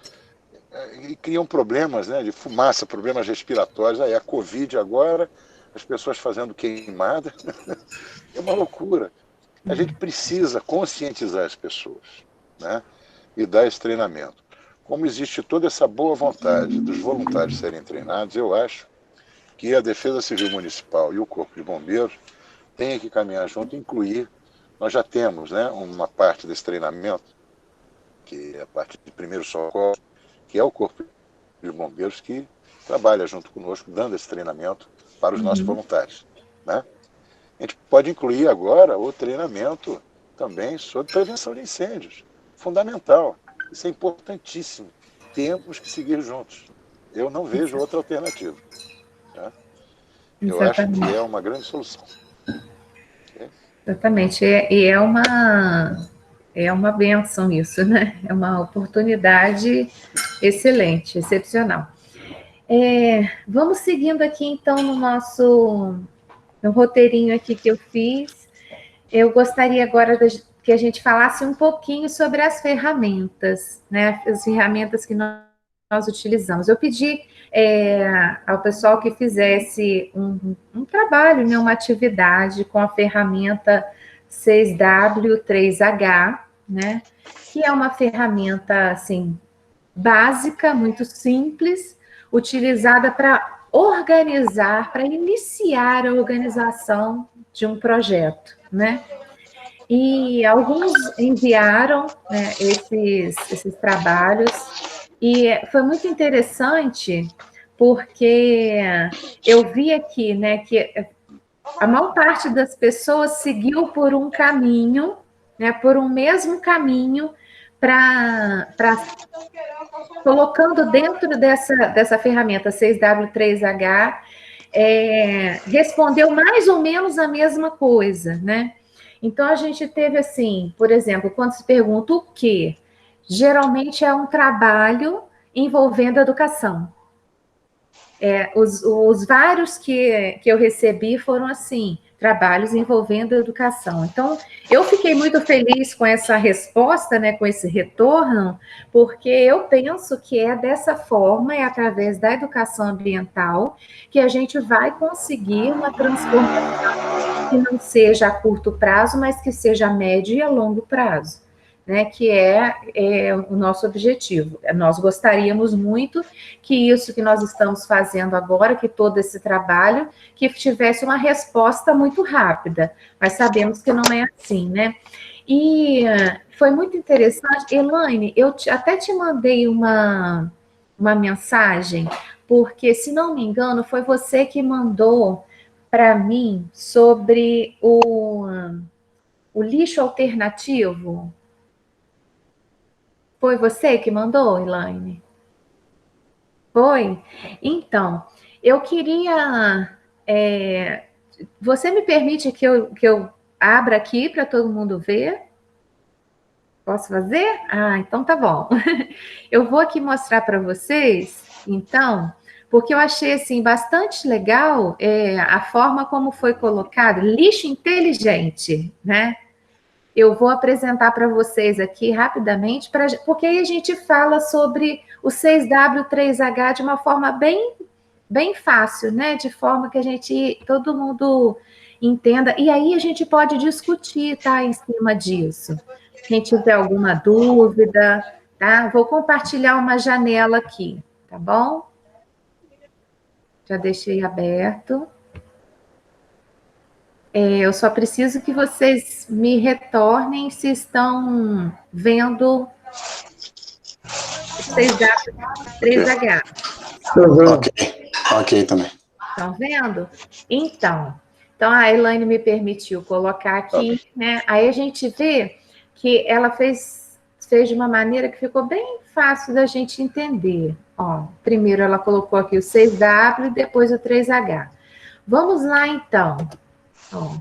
Speaker 5: e criam problemas, né, de fumaça, problemas respiratórios. Aí a Covid agora, as pessoas fazendo queimada. É uma loucura. A gente precisa conscientizar as pessoas, né, e dar esse treinamento. Como existe toda essa boa vontade dos voluntários serem treinados, eu acho que a Defesa Civil Municipal e o Corpo de Bombeiros têm que caminhar junto e incluir. Nós já temos, né, uma parte desse treinamento, que é a parte de primeiro socorro, que é o Corpo de Bombeiros que trabalha junto conosco, dando esse treinamento para os nossos voluntários, né? A gente pode incluir agora o treinamento também sobre prevenção de incêndios. Fundamental. Isso é importantíssimo. Temos que seguir juntos. Eu não vejo outra alternativa. Tá? Eu acho que é uma grande solução.
Speaker 1: Exatamente. E é uma bênção isso, né? É uma oportunidade excelente, excepcional. Vamos seguindo aqui, então, no roteirinho aqui que eu fiz. Eu gostaria agora que a gente falasse um pouquinho sobre as ferramentas, né? As ferramentas que nós utilizamos. Eu pedi ao pessoal que fizesse um trabalho, né, uma atividade com a ferramenta 6W3H, né? Que é uma ferramenta, assim, básica, muito simples, utilizada para organizar, para iniciar a organização de um projeto, né? E alguns enviaram, né, esses trabalhos, e foi muito interessante, porque eu vi aqui, né, que a maior parte das pessoas seguiu por um caminho, né, por um mesmo caminho, para colocando dentro dessa ferramenta 6W3H, respondeu mais ou menos a mesma coisa, né? Então, a gente teve assim, por exemplo, quando se pergunta o quê? Geralmente é um trabalho envolvendo educação. Os vários que eu recebi foram assim, trabalhos envolvendo educação. Então, eu fiquei muito feliz com essa resposta, né, com esse retorno, porque eu penso que é dessa forma, é através da educação ambiental, que a gente vai conseguir uma transformação que não seja a curto prazo, mas que seja a médio e a longo prazo, né, que é o nosso objetivo. Nós gostaríamos muito que isso que nós estamos fazendo agora, que todo esse trabalho, que tivesse uma resposta muito rápida, mas sabemos que não é assim, né? E foi muito interessante. Elaine, eu até te mandei uma mensagem, porque, se não me engano, foi você que mandou para mim sobre o lixo alternativo. Foi você que mandou, Elaine? Foi? Então, eu queria... você me permite que eu abra aqui para todo mundo ver? Posso fazer? Ah, então tá bom. Eu vou aqui mostrar para vocês, então, porque eu achei, assim, bastante legal a forma como foi colocado, lixo inteligente, né? Eu vou apresentar para vocês aqui rapidamente, porque aí a gente fala sobre o 6W3H de uma forma bem, bem fácil, né? De forma que todo mundo entenda. E aí a gente pode discutir, tá? Em cima disso. Quem tiver alguma dúvida, tá? Vou compartilhar uma janela aqui, tá bom? Já deixei aberto. Eu só preciso que vocês me retornem se estão vendo 6W3H.
Speaker 3: Ok também.
Speaker 1: Estão vendo? Então a Elaine me permitiu colocar aqui, né? Aí a gente vê que ela fez de uma maneira que ficou bem fácil da gente entender. Ó, primeiro ela colocou aqui o 6W e depois o 3H. Vamos lá, então. Ó.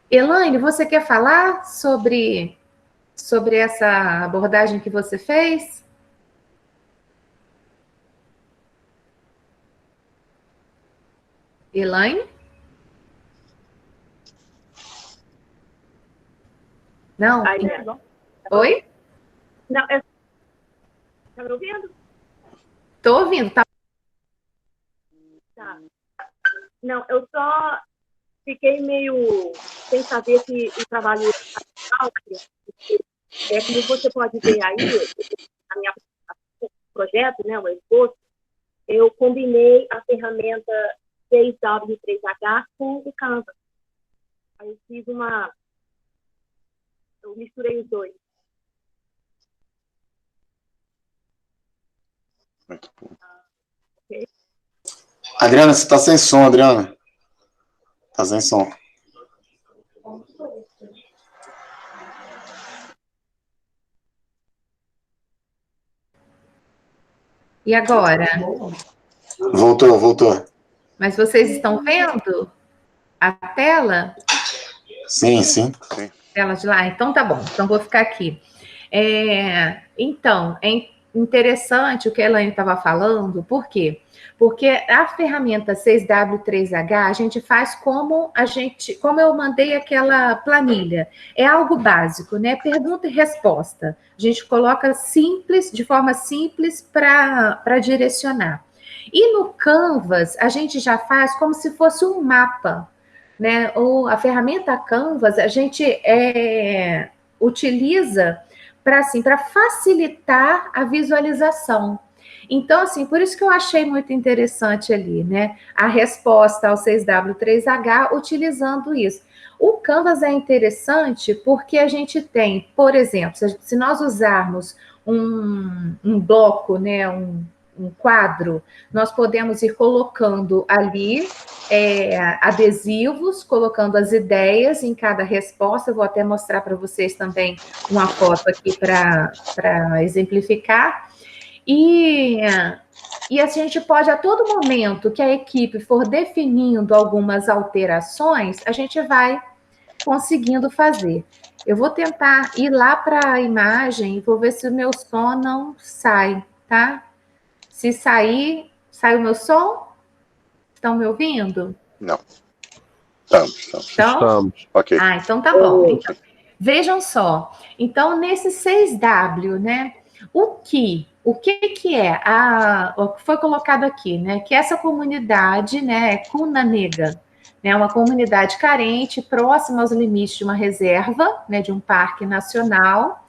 Speaker 1: Elaine, você quer falar sobre essa abordagem que você fez? Elaine? Não?
Speaker 6: Aí, né?
Speaker 1: Oi?
Speaker 6: Não, tá me ouvindo?
Speaker 1: Tô ouvindo, tá?
Speaker 6: Tá. Não, eu só fiquei meio sem saber se o trabalho é como você pode ver aí, na minha projeto, né, o esboço, eu combinei a ferramenta 6W3H com o Canva. Aí eu fiz eu misturei os dois.
Speaker 5: Muito bom.
Speaker 6: Okay.
Speaker 3: Adriana, você está sem som, Adriana. Está sem som.
Speaker 1: E agora?
Speaker 3: Voltou.
Speaker 1: Mas vocês estão vendo a tela?
Speaker 3: Sim.
Speaker 1: Tela de lá? Então tá bom. Então vou ficar aqui. Então, é interessante o que a Elaine estava falando, por quê? Porque a ferramenta 6W3H, a gente faz como eu mandei aquela planilha. É algo básico, né? Pergunta e resposta. A gente coloca de forma simples para direcionar. E no Canvas, a gente já faz como se fosse um mapa, né? A ferramenta Canvas, a gente utiliza para facilitar a visualização. Então, assim, por isso que eu achei muito interessante ali, né? A resposta ao 6W3H utilizando isso. O Canvas é interessante porque a gente tem, por exemplo, se nós usarmos um bloco, né, um quadro, nós podemos ir colocando ali adesivos, colocando as ideias em cada resposta. Eu vou até mostrar para vocês também uma foto aqui para exemplificar. E a gente pode, a todo momento que a equipe for definindo algumas alterações, a gente vai conseguindo fazer. Eu vou tentar ir lá para a imagem e vou ver se o meu som não sai, tá? Se sair, sai o meu som? Estão me ouvindo?
Speaker 5: Não. Estamos. Ok.
Speaker 1: Ah, então tá bom. Então, vejam só. Então, nesse 6W, né? O que é o que foi colocado aqui, né? Que essa comunidade, né, Cuna Nega, né, uma comunidade carente, próxima aos limites de uma reserva, né, de um parque nacional.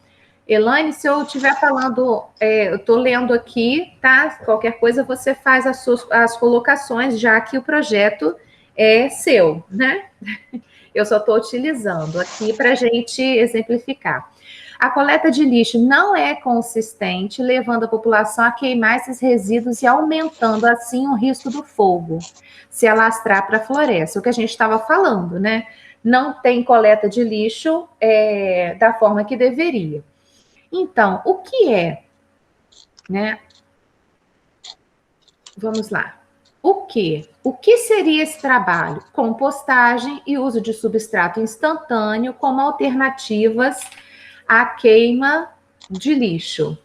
Speaker 1: Elaine, se eu estiver falando, eu estou lendo aqui, tá? Qualquer coisa você faz as colocações, já que o projeto é seu, né? Eu só estou utilizando aqui para a gente exemplificar. A coleta de lixo não é consistente, levando a população a queimar esses resíduos e aumentando, assim, o risco do fogo se alastrar para a floresta. O que a gente estava falando, né? Não tem coleta de lixo da forma que deveria. Então, o que é, né? Vamos lá. O que seria esse trabalho? Compostagem e uso de substrato instantâneo como alternativas à queima de lixo.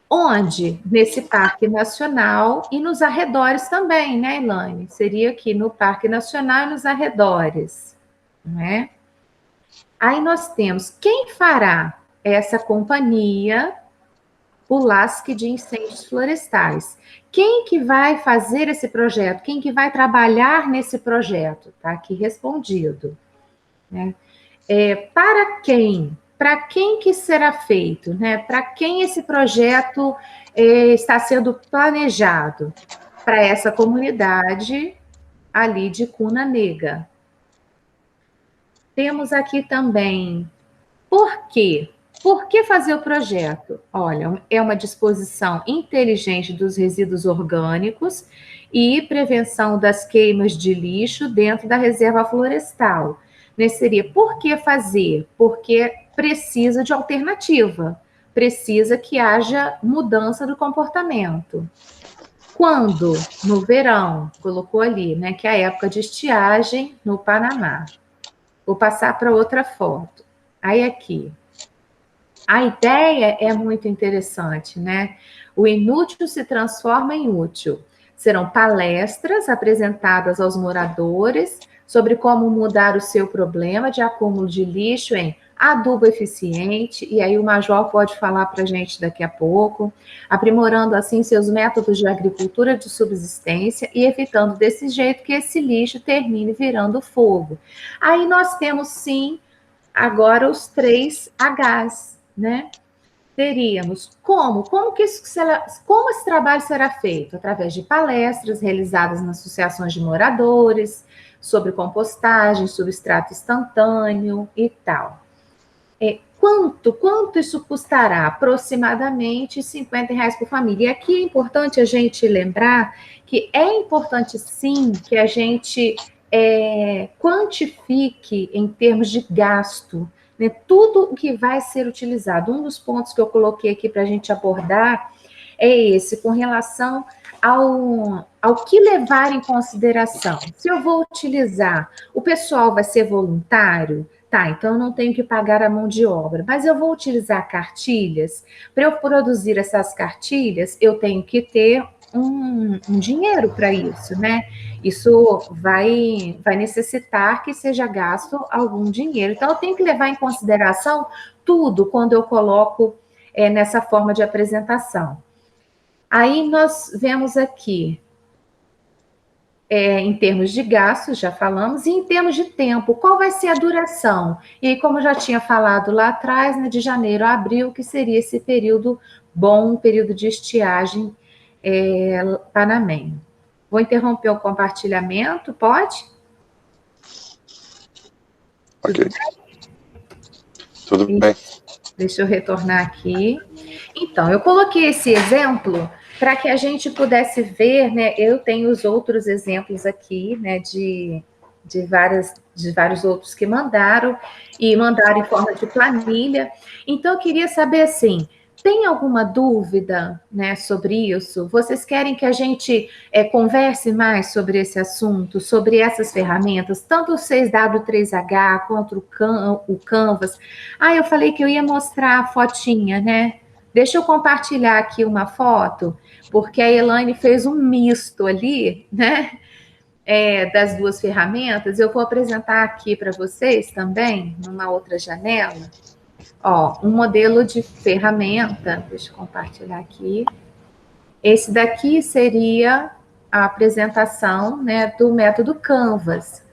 Speaker 1: Onde? Nesse Parque Nacional e nos arredores também, né, Elaine? Seria aqui no Parque Nacional e nos arredores, né? Aí nós temos, quem fará essa companhia, o LASC de Incêndios Florestais. Quem que vai fazer esse projeto? Quem que vai trabalhar nesse projeto? Está aqui respondido, né? Para quem? Para quem que será feito, né? Para quem esse projeto está sendo planejado? Para essa comunidade ali de Cuna Nega. Temos aqui também, por quê? Por que fazer o projeto? Olha, é uma disposição inteligente dos resíduos orgânicos e prevenção das queimas de lixo dentro da reserva florestal. Seria por que fazer? Porque precisa de alternativa, precisa que haja mudança do comportamento. Quando? No verão, colocou ali, né, que é a época de estiagem no Panamá. Vou passar para outra foto. Aí aqui. A ideia é muito interessante, né? O inútil se transforma em útil. Serão palestras apresentadas aos moradores sobre como mudar o seu problema de acúmulo de lixo em adubo eficiente, e aí o Major pode falar para a gente daqui a pouco, aprimorando assim seus métodos de agricultura de subsistência e evitando desse jeito que esse lixo termine virando fogo. Aí nós temos, sim, agora os 3 Hs, né? Teríamos como esse trabalho será feito? Através de palestras realizadas nas associações de moradores, sobre compostagem, substrato instantâneo e tal. Quanto isso custará? Aproximadamente R$50 por família. E aqui é importante a gente lembrar que é importante, sim, que a gente quantifique em termos de gasto, né, tudo o que vai ser utilizado. Um dos pontos que eu coloquei aqui para a gente abordar é esse, com relação ao que levar em consideração. Se eu vou utilizar, o pessoal vai ser voluntário? Tá, então eu não tenho que pagar a mão de obra, mas eu vou utilizar cartilhas. Para eu produzir essas cartilhas, eu tenho que ter um dinheiro para isso, né? Isso vai necessitar que seja gasto algum dinheiro. Então, eu tenho que levar em consideração tudo quando eu coloco nessa forma de apresentação. Aí, nós vemos aqui, em termos de gastos, já falamos, e em termos de tempo, qual vai ser a duração? E aí, como eu já tinha falado lá atrás, né, de janeiro a abril, que seria esse período bom, período de estiagem panamenho. Vou interromper o compartilhamento, pode?
Speaker 5: Ok. Tudo bem.
Speaker 1: Deixa eu retornar aqui. Então, eu coloquei esse exemplo para que a gente pudesse ver, né? Eu tenho os outros exemplos aqui, né? De vários outros que mandaram, e mandaram em forma de planilha. Então, eu queria saber, assim, tem alguma dúvida, né, sobre isso? Vocês querem que a gente converse mais sobre esse assunto, sobre essas ferramentas, tanto o 6W3H quanto o Canvas? Eu falei que eu ia mostrar a fotinha, né? Deixa eu compartilhar aqui uma foto, porque a Elaine fez um misto ali, né? Das duas ferramentas. Eu vou apresentar aqui para vocês também, numa outra janela. Um modelo de ferramenta, deixa eu compartilhar aqui. Esse daqui seria a apresentação, né, do método Canvas.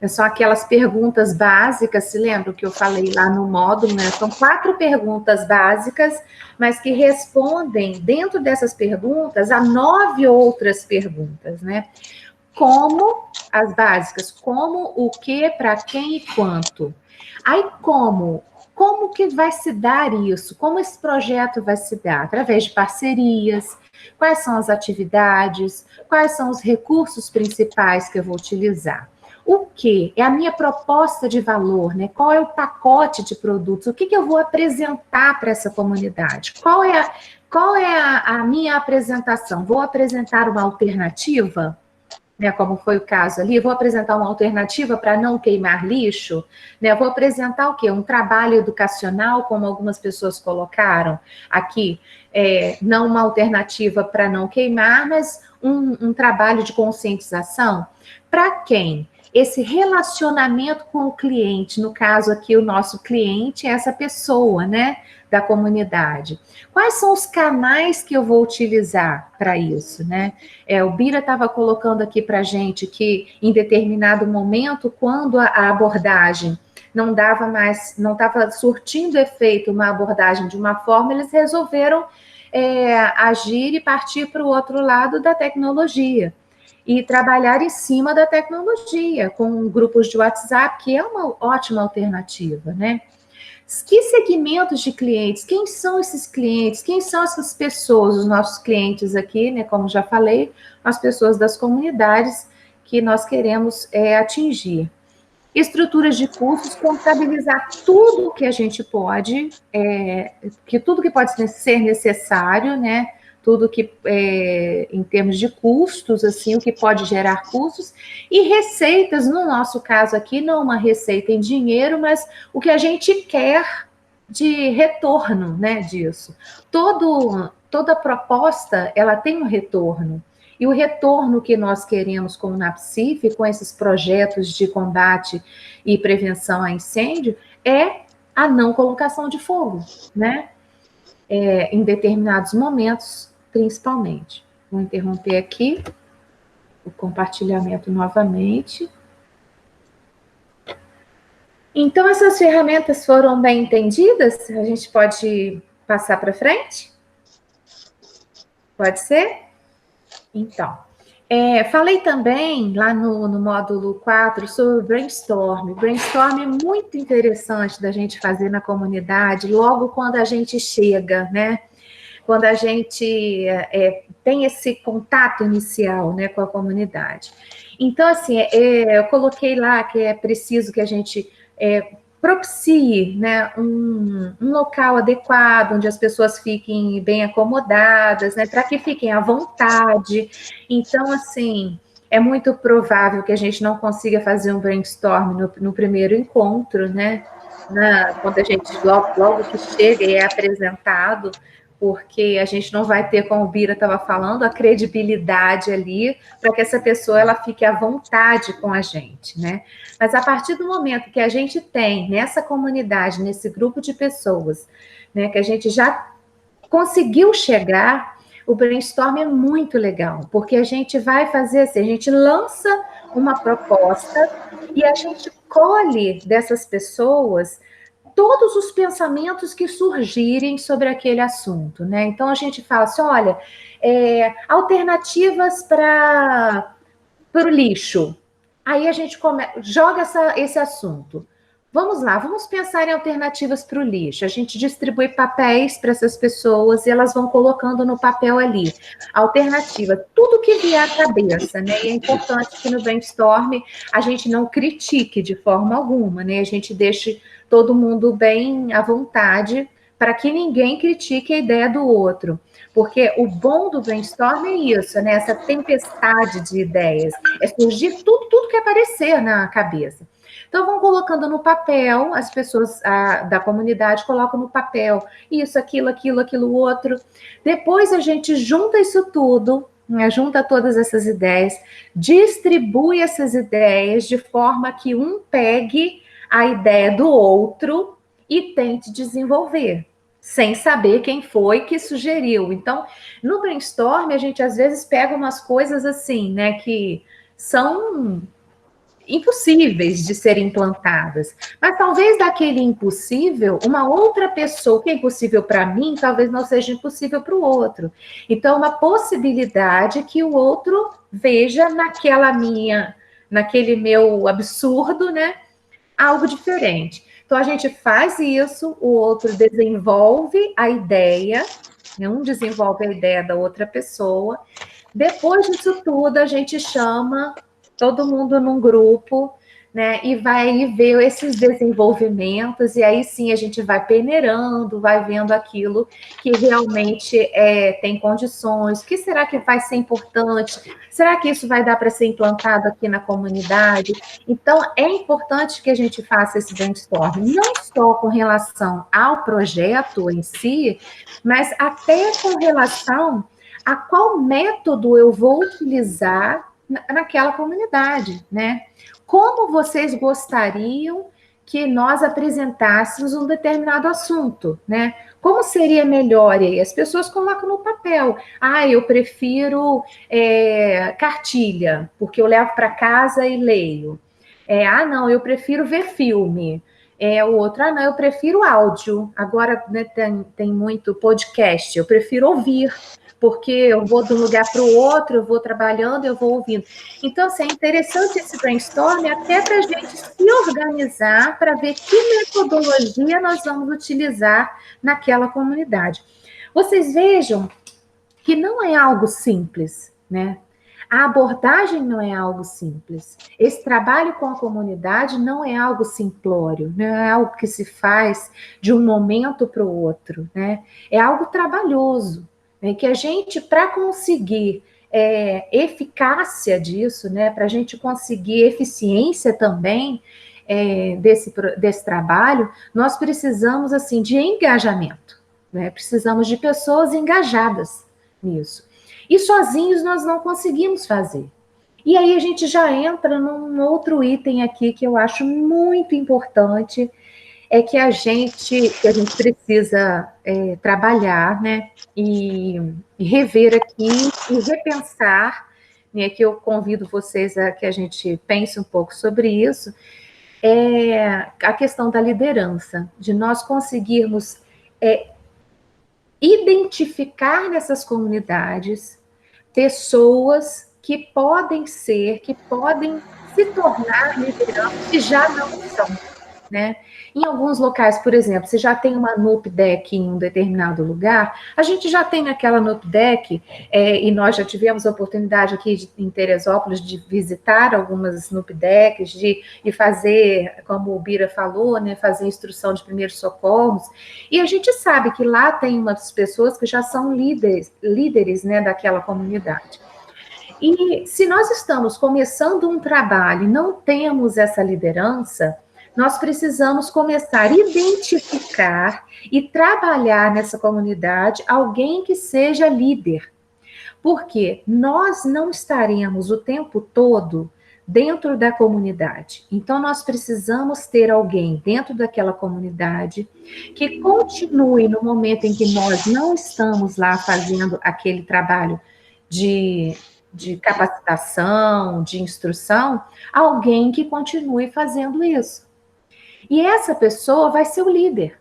Speaker 1: São aquelas perguntas básicas, se lembram que eu falei lá no módulo, né? São 4 perguntas básicas, mas que respondem, dentro dessas perguntas, a 9 outras perguntas, né? Como, as básicas, como, o que, para quem e quanto. Aí, como que vai se dar isso? Como esse projeto vai se dar? Através de parcerias, quais são as atividades, quais são os recursos principais que eu vou utilizar? O que? É a minha proposta de valor, né? Qual é o pacote de produtos? O que eu vou apresentar para essa comunidade? Qual é a minha apresentação? Vou apresentar uma alternativa? Né, como foi o caso ali, vou apresentar uma alternativa para não queimar lixo, né, vou apresentar o quê? Um trabalho educacional, como algumas pessoas colocaram aqui, não uma alternativa para não queimar, mas um trabalho de conscientização. Para quem? Esse relacionamento com o cliente, no caso aqui, o nosso cliente é essa pessoa, né, da comunidade. Quais são os canais que eu vou utilizar para isso, né? O Bira estava colocando aqui para a gente que, em determinado momento, quando a abordagem não estava surtindo efeito, uma abordagem de uma forma, eles resolveram agir e partir para o outro lado da tecnologia. E trabalhar em cima da tecnologia, com grupos de WhatsApp, que é uma ótima alternativa, né? Que segmentos de clientes? Quem são esses clientes? Quem são essas pessoas, os nossos clientes aqui, né? Como já falei, as pessoas das comunidades que nós queremos atingir. Estruturas de custos, contabilizar tudo que a gente pode, tudo que pode ser necessário, né? Tudo que, em termos de custos, assim, o que pode gerar custos, e receitas, no nosso caso aqui, não uma receita em dinheiro, mas o que a gente quer de retorno, né, disso. Toda proposta, ela tem um retorno. E o retorno que nós queremos como NAPCIF, com esses projetos de combate e prevenção a incêndio, é a não colocação de fogo, né? Em determinados momentos, principalmente. Vou interromper aqui o compartilhamento novamente. Então, essas ferramentas foram bem entendidas? A gente pode passar para frente? Pode ser? Então, falei também lá no módulo 4 sobre brainstorm. Brainstorm é muito interessante da gente fazer na comunidade, logo quando a gente chega, né? Quando a gente tem esse contato inicial, né, com a comunidade. Então, assim, eu coloquei lá que é preciso que a gente propicie, né, um local adequado, onde as pessoas fiquem bem acomodadas, né, para que fiquem à vontade. Então, assim, é muito provável que a gente não consiga fazer um brainstorm no primeiro encontro, né, quando a gente, logo que chega e é apresentado, porque a gente não vai ter, como o Bira estava falando, a credibilidade ali, para que essa pessoa ela fique à vontade com a gente, né? Mas a partir do momento que a gente tem nessa comunidade, nesse grupo de pessoas, né, que a gente já conseguiu chegar, o brainstorm é muito legal, porque a gente vai fazer assim, a gente lança uma proposta e a gente colhe dessas pessoas todos os pensamentos que surgirem sobre aquele assunto, né? Então, a gente fala assim, olha, alternativas para o lixo. Aí a gente joga esse assunto. Vamos lá, vamos pensar em alternativas para o lixo. A gente distribui papéis para essas pessoas e elas vão colocando no papel ali. Alternativa, tudo que vier à cabeça, né? E é importante que no brainstorm a gente não critique de forma alguma, né? A gente deixe todo mundo bem à vontade para que ninguém critique a ideia do outro. Porque o bom do brainstorm é isso, né? Essa tempestade de ideias. É surgir tudo que aparecer na cabeça. Então, vão colocando no papel, as pessoas da comunidade colocam no papel isso, aquilo, outro. Depois a gente junta isso tudo, né, junta todas essas ideias, distribui essas ideias de forma que um pegue a ideia do outro e tente desenvolver, sem saber quem foi que sugeriu. Então, no brainstorm, a gente às vezes pega umas coisas assim, né, que são impossíveis de serem implantadas. Mas talvez daquele impossível, uma outra pessoa, que é impossível para mim, talvez não seja impossível para o outro. Então, uma possibilidade que o outro veja naquele meu absurdo, né, algo diferente. Então, a gente faz isso, o outro desenvolve a ideia, um desenvolve a ideia da outra pessoa. Depois disso tudo, a gente chama todo mundo num grupo, né, e vai ver esses desenvolvimentos, e aí sim a gente vai peneirando, vai vendo aquilo que realmente tem condições, o que será que vai ser importante, será que isso vai dar para ser implantado aqui na comunidade? Então, é importante que a gente faça esse brainstorm, não só com relação ao projeto em si, mas até com relação a qual método eu vou utilizar naquela comunidade, né? Como vocês gostariam que nós apresentássemos um determinado assunto, né? Como seria melhor? E as pessoas colocam no papel. Eu prefiro cartilha, porque eu levo para casa e leio. Não, eu prefiro ver filme. O outro, não, eu prefiro áudio. Agora, né, tem muito podcast, eu prefiro ouvir. porque eu vou de um lugar para o outro, eu vou trabalhando, eu vou ouvindo. Então, assim, é interessante esse brainstorm até para a gente se organizar para ver que metodologia nós vamos utilizar naquela comunidade. Vocês vejam que não é algo simples, né? A abordagem não é algo simples. Esse trabalho com a comunidade não é algo simplório, não é algo que se faz de um momento para o outro, né? É algo trabalhoso, né? Que a gente, para conseguir eficácia disso, né? Para a gente conseguir eficiência também desse trabalho, nós precisamos, assim, de engajamento, né? Precisamos de pessoas engajadas nisso. E sozinhos nós não conseguimos fazer. E aí a gente já entra num outro item aqui que eu acho muito importante, é que a gente precisa trabalhar, né, e rever aqui, e repensar, né, que eu convido vocês a que a gente pense um pouco sobre isso, a questão da liderança, de nós conseguirmos identificar nessas comunidades pessoas que podem se tornar lideranças que já não são, né? Em alguns locais, por exemplo, se já tem uma NUP Deck em um determinado lugar, a gente já tem naquela NUP Deck, e nós já tivemos a oportunidade aqui em Teresópolis de visitar algumas NUP Decks, de fazer, como o Bira falou, né, fazer instrução de primeiros socorros, e a gente sabe que lá tem umas pessoas que já são líderes, né, daquela comunidade. E se nós estamos começando um trabalho e não temos essa liderança, nós precisamos começar a identificar e trabalhar nessa comunidade alguém que seja líder. Porque nós não estaremos o tempo todo dentro da comunidade. Então, nós precisamos ter alguém dentro daquela comunidade que continue no momento em que nós não estamos lá fazendo aquele trabalho de capacitação, de instrução, alguém que continue fazendo isso. E essa pessoa vai ser o líder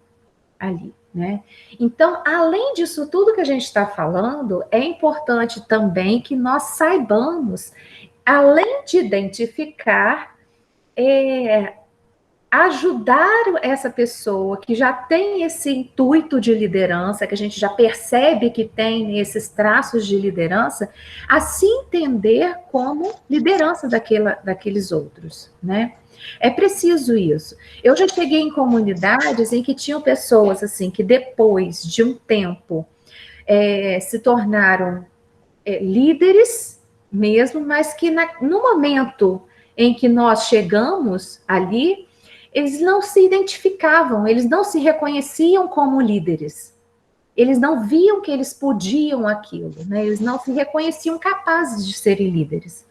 Speaker 1: ali, né? Então, além disso tudo que a gente está falando, é importante também que nós saibamos, além de identificar, ajudar essa pessoa que já tem esse intuito de liderança, que a gente já percebe que tem esses traços de liderança, a se entender como liderança daqueles outros, né? É preciso isso. Eu já cheguei em comunidades em que tinham pessoas assim que depois de um tempo se tornaram líderes mesmo, mas que no momento em que nós chegamos ali, eles não se identificavam, eles não se reconheciam como líderes. Eles não viam que eles podiam aquilo, né? Eles não se reconheciam capazes de serem líderes.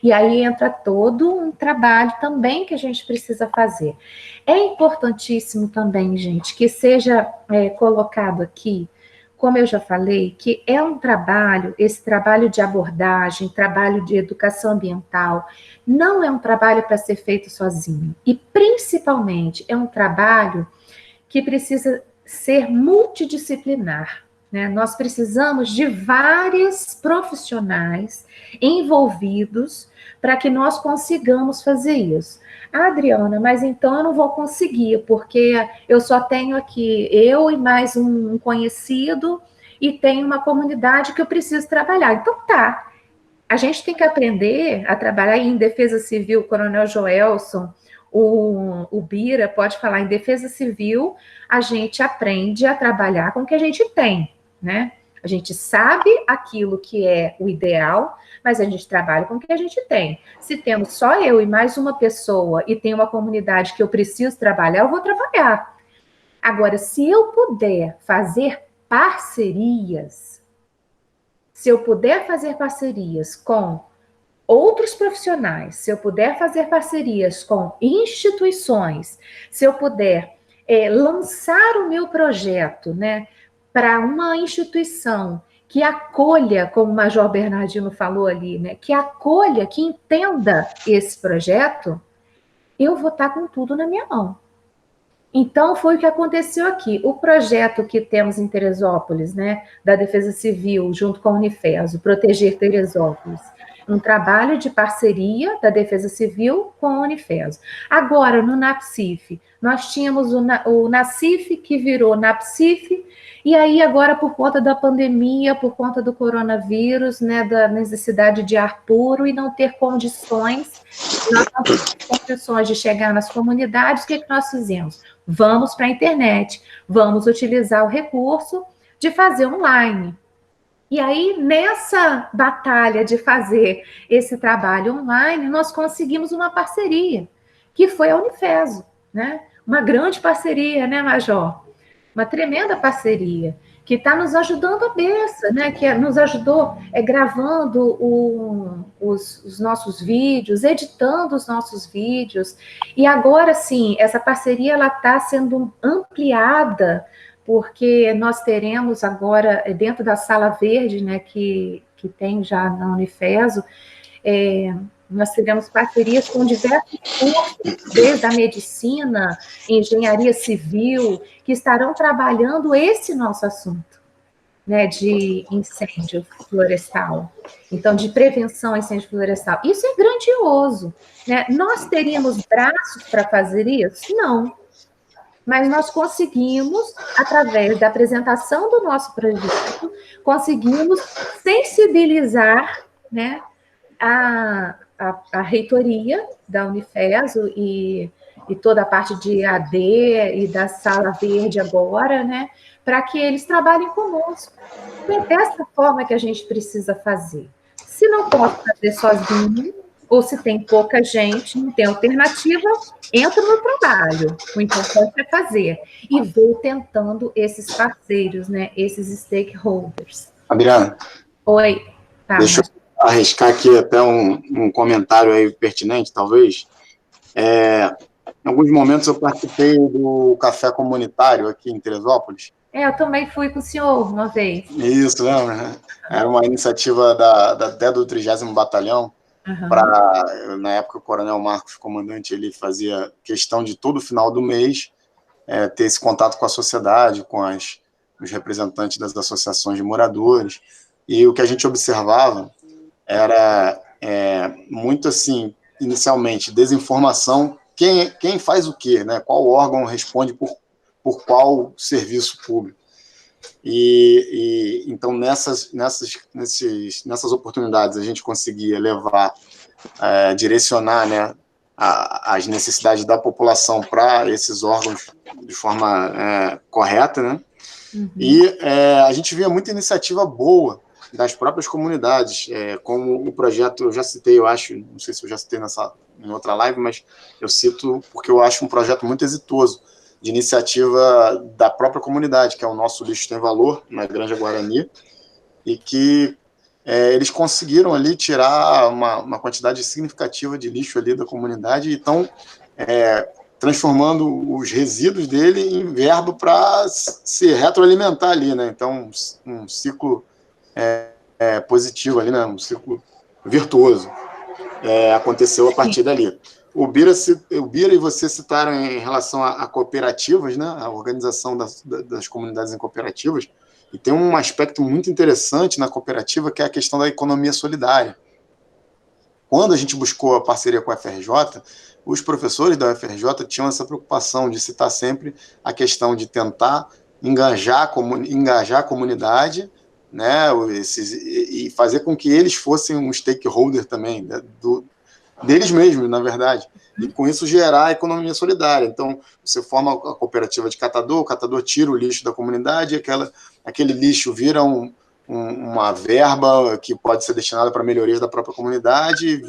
Speaker 1: E aí entra todo um trabalho também que a gente precisa fazer. É importantíssimo também, gente, que seja colocado aqui, como eu já falei, que é um trabalho, esse trabalho de abordagem, trabalho de educação ambiental, não é um trabalho para ser feito sozinho. E, principalmente, é um trabalho que precisa ser multidisciplinar, né? Nós precisamos de vários profissionais envolvidos para que nós consigamos fazer isso. Ah, Adriana, mas então eu não vou conseguir, porque eu só tenho aqui eu e mais um conhecido e tem uma comunidade que eu preciso trabalhar. Então tá, a gente tem que aprender a trabalhar em defesa civil, o Coronel Joelson, o Bira pode falar, em defesa civil, a gente aprende a trabalhar com o que a gente tem, né? A gente sabe aquilo que é o ideal, mas a gente trabalha com o que a gente tem. Se temos só eu e mais uma pessoa e tem uma comunidade que eu preciso trabalhar, eu vou trabalhar. Agora, se eu puder fazer parcerias, se eu puder fazer parcerias com outros profissionais, se eu puder fazer parcerias com instituições, se eu puder lançar o meu projeto, né, para uma instituição que acolha, como o Major Bernardino falou ali, né, que acolha, que entenda esse projeto, eu vou estar com tudo na minha mão. Então, foi o que aconteceu aqui. O projeto que temos em Teresópolis, né, da Defesa Civil, junto com a Unifes, o Proteger Teresópolis, um trabalho de parceria da Defesa Civil com a Unifes. Agora, no NAPCIF, nós tínhamos o NACIF, que virou NAPCIF, e aí agora, por conta da pandemia, por conta do coronavírus, né, da necessidade de ar puro e não ter condições, nós não temos condições de chegar nas comunidades, o que nós fizemos? Vamos para a internet, vamos utilizar o recurso de fazer online. E aí, nessa batalha de fazer esse trabalho online, nós conseguimos uma parceria, que foi a Unifeso, né? Uma grande parceria, né, Major? Uma tremenda parceria, que está nos ajudando a beça, né? Que nos ajudou gravando os nossos vídeos, editando os nossos vídeos. E agora, sim, essa parceria está sendo ampliada, porque nós teremos agora, dentro da Sala Verde, né, que tem já na Unifeso, nós tivemos parcerias com diversos cursos, desde a medicina, engenharia civil, que estarão trabalhando esse nosso assunto, né, de incêndio florestal. Então, de prevenção a incêndio florestal. Isso é grandioso, né? Nós teríamos braços para fazer isso? Não. Mas nós conseguimos, através da apresentação do nosso projeto, conseguimos sensibilizar, né, a reitoria da Unifeso e toda a parte de AD e da Sala Verde agora, né, para que eles trabalhem conosco. É dessa forma que a gente precisa fazer. Se não pode fazer sozinho, ou se tem pouca gente, não tem alternativa, entra no trabalho. O importante é fazer. E vou tentando esses parceiros, né, esses stakeholders.
Speaker 3: Adriana.
Speaker 1: Oi. Tá,
Speaker 3: deixa eu arriscar aqui até um comentário aí pertinente, talvez. Em alguns momentos eu participei do café comunitário aqui em Teresópolis.
Speaker 1: Eu também fui com o senhor uma vez.
Speaker 3: Isso, lembra? Era uma iniciativa até do 30º Batalhão. Na época, o Coronel Marcos, comandante, ele fazia questão de todo final do mês ter esse contato com a sociedade, com os representantes das associações de moradores. E o que a gente observava era muito assim, inicialmente, desinformação, quem faz o quê, né? Qual órgão responde por qual serviço público. Então, nessas oportunidades, a gente conseguia levar, direcionar, né, as necessidades da população para esses órgãos de forma correta, né? Uhum. E a gente via muita iniciativa boa das próprias comunidades, como o projeto, eu já citei, eu acho, não sei se eu já citei em outra live, mas eu cito porque eu acho um projeto muito exitoso, de iniciativa da própria comunidade, que é o Nosso Lixo Tem Valor, na Granja Guarani, e que eles conseguiram ali tirar uma quantidade significativa de lixo ali da comunidade e estão transformando os resíduos dele em verbo para se retroalimentar ali, né? Então, um ciclo positivo ali, né? Um ciclo virtuoso aconteceu a partir dali. O Bira e você citaram em relação a cooperativas, né? A organização das comunidades em cooperativas, e tem um aspecto muito interessante na cooperativa, que é a questão da economia solidária. Quando a gente buscou a parceria com a UFRJ, os professores da UFRJ tinham essa preocupação de citar sempre a questão de tentar engajar a comunidade, né? E fazer com que eles fossem um stakeholder também, né? Deles mesmos, na verdade, e com isso gerar a economia solidária. Então, você forma a cooperativa de catador, o catador tira o lixo da comunidade, aquele lixo vira uma verba que pode ser destinada para melhorias da própria comunidade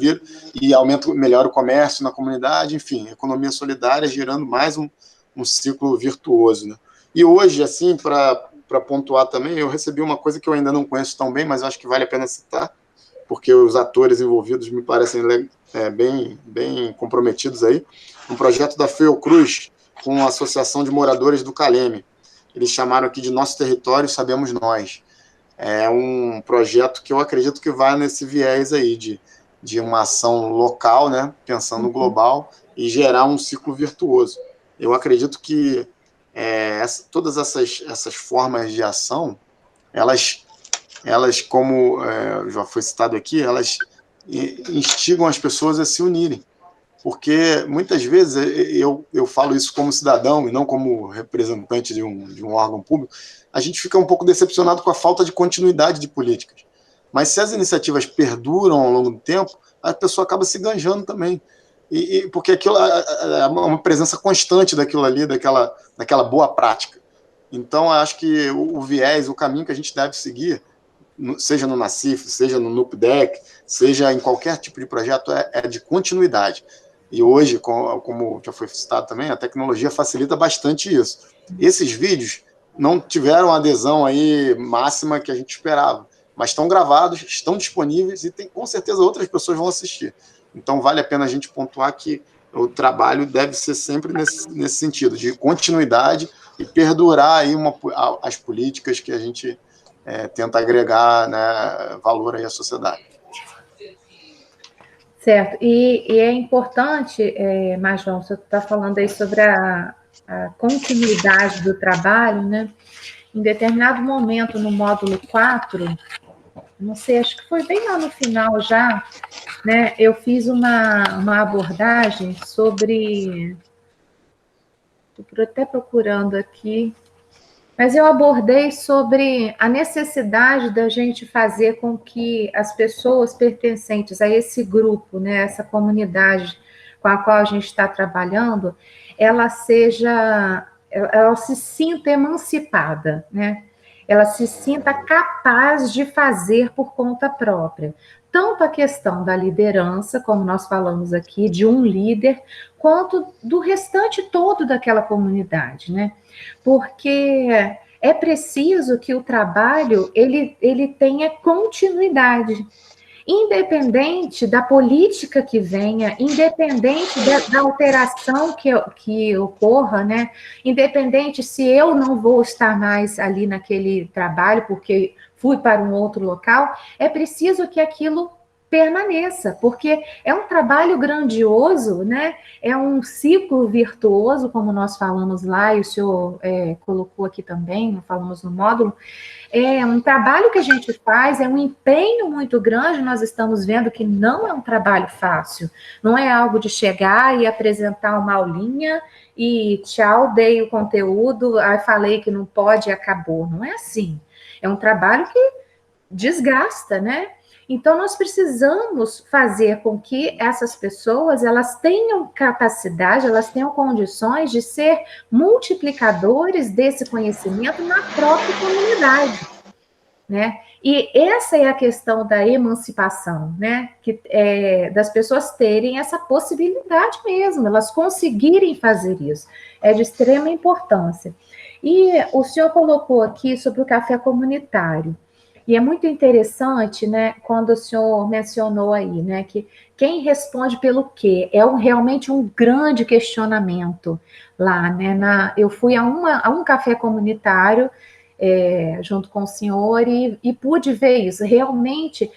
Speaker 3: e melhora o comércio na comunidade, enfim, economia solidária gerando mais um ciclo virtuoso, né? E hoje, assim, para pontuar também, eu recebi uma coisa que eu ainda não conheço tão bem, mas acho que vale a pena citar, porque os atores envolvidos me parecem bem comprometidos aí, um projeto da Fiocruz com a Associação de Moradores do Caleme. Eles chamaram aqui de Nosso Território Sabemos Nós. É um projeto que eu acredito que vai nesse viés aí de uma ação local, né, pensando no global, e gerar um ciclo virtuoso. eu acredito que todas essas formas de ação, elas como já foi citado aqui, elas instigam as pessoas a se unirem. Porque, muitas vezes, eu falo isso como cidadão e não como representante de um órgão público, a gente fica um pouco decepcionado com a falta de continuidade de políticas. Mas se as iniciativas perduram ao longo do tempo, a pessoa acaba se enganjando também. Porque aquilo é uma presença constante daquilo ali, daquela boa prática. Então, eu acho que o viés, o caminho que a gente deve seguir, seja no NACIF, seja no NUPDEC, seja em qualquer tipo de projeto, é de continuidade. E hoje, como já foi citado também, a tecnologia facilita bastante isso. Esses vídeos não tiveram a adesão aí máxima que a gente esperava, mas estão gravados, estão disponíveis e com certeza outras pessoas vão assistir. Então, vale a pena a gente pontuar que o trabalho deve ser sempre nesse sentido, de continuidade e perdurar aí as políticas que a gente tenta agregar, né, valor aí à sociedade.
Speaker 1: Certo, e é importante, Major, você está falando aí sobre a continuidade do trabalho, né? Em determinado momento, no módulo 4, não sei, acho que foi bem lá no final já, né? Eu fiz uma abordagem sobre... Estou até procurando aqui, mas eu abordei sobre a necessidade da gente fazer com que as pessoas pertencentes a esse grupo, né, essa comunidade com a qual a gente está trabalhando, ela se sinta emancipada, né? Ela se sinta capaz de fazer por conta própria. Tanto a questão da liderança, como nós falamos aqui, de um líder, quanto do restante todo daquela comunidade, né? Porque é preciso que o trabalho ele tenha continuidade, independente da política que venha, independente da alteração que ocorra, né? Independente se eu não vou estar mais ali naquele trabalho porque fui para um outro local, é preciso que aquilo permaneça, porque é um trabalho grandioso, né? É um ciclo virtuoso, como nós falamos lá, e o senhor colocou aqui também, falamos no módulo. É um trabalho que a gente faz, é um empenho muito grande, nós estamos vendo que não é um trabalho fácil, não é algo de chegar e apresentar uma aulinha e tchau, dei o conteúdo, aí falei que não pode e acabou, não é assim. É um trabalho que desgasta, né? Então, nós precisamos fazer com que essas pessoas, elas tenham capacidade, elas tenham condições de ser multiplicadores desse conhecimento na própria comunidade, né? E essa é a questão da emancipação, né? Das pessoas terem essa possibilidade mesmo, elas conseguirem fazer isso. É de extrema importância. E o senhor colocou aqui sobre o café comunitário. E é muito interessante, né, quando o senhor mencionou aí, né, que quem responde pelo quê é realmente um grande questionamento lá, né, eu fui a um café comunitário junto com o senhor e pude ver isso, realmente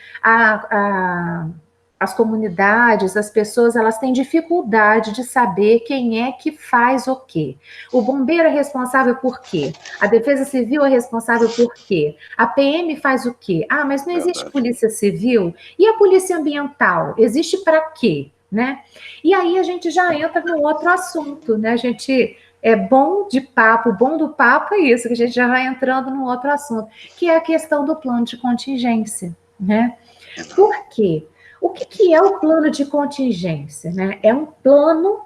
Speaker 1: as comunidades, as pessoas, elas têm dificuldade de saber quem é que faz o quê. O bombeiro é responsável por quê? A Defesa Civil é responsável por quê? A PM faz o quê? Ah, mas não existe Polícia Civil? E a Polícia Ambiental? Existe para quê? Né? E aí a gente já entra no outro assunto, né? A gente... bom do papo é isso, que a gente já vai entrando no outro assunto, que é a questão do plano de contingência, né? Por quê? O que é o plano de contingência, né? É um plano,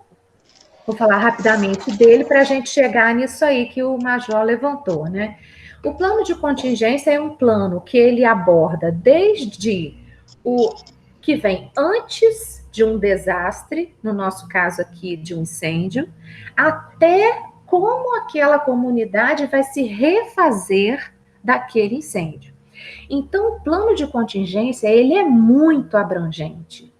Speaker 1: vou falar rapidamente dele para a gente chegar nisso aí que o Major levantou, né? O plano de contingência é um plano que ele aborda desde o que vem antes de um desastre, no nosso caso aqui de um incêndio, até como aquela comunidade vai se refazer daquele incêndio. Então, o plano de contingência, ele é muito abrangente.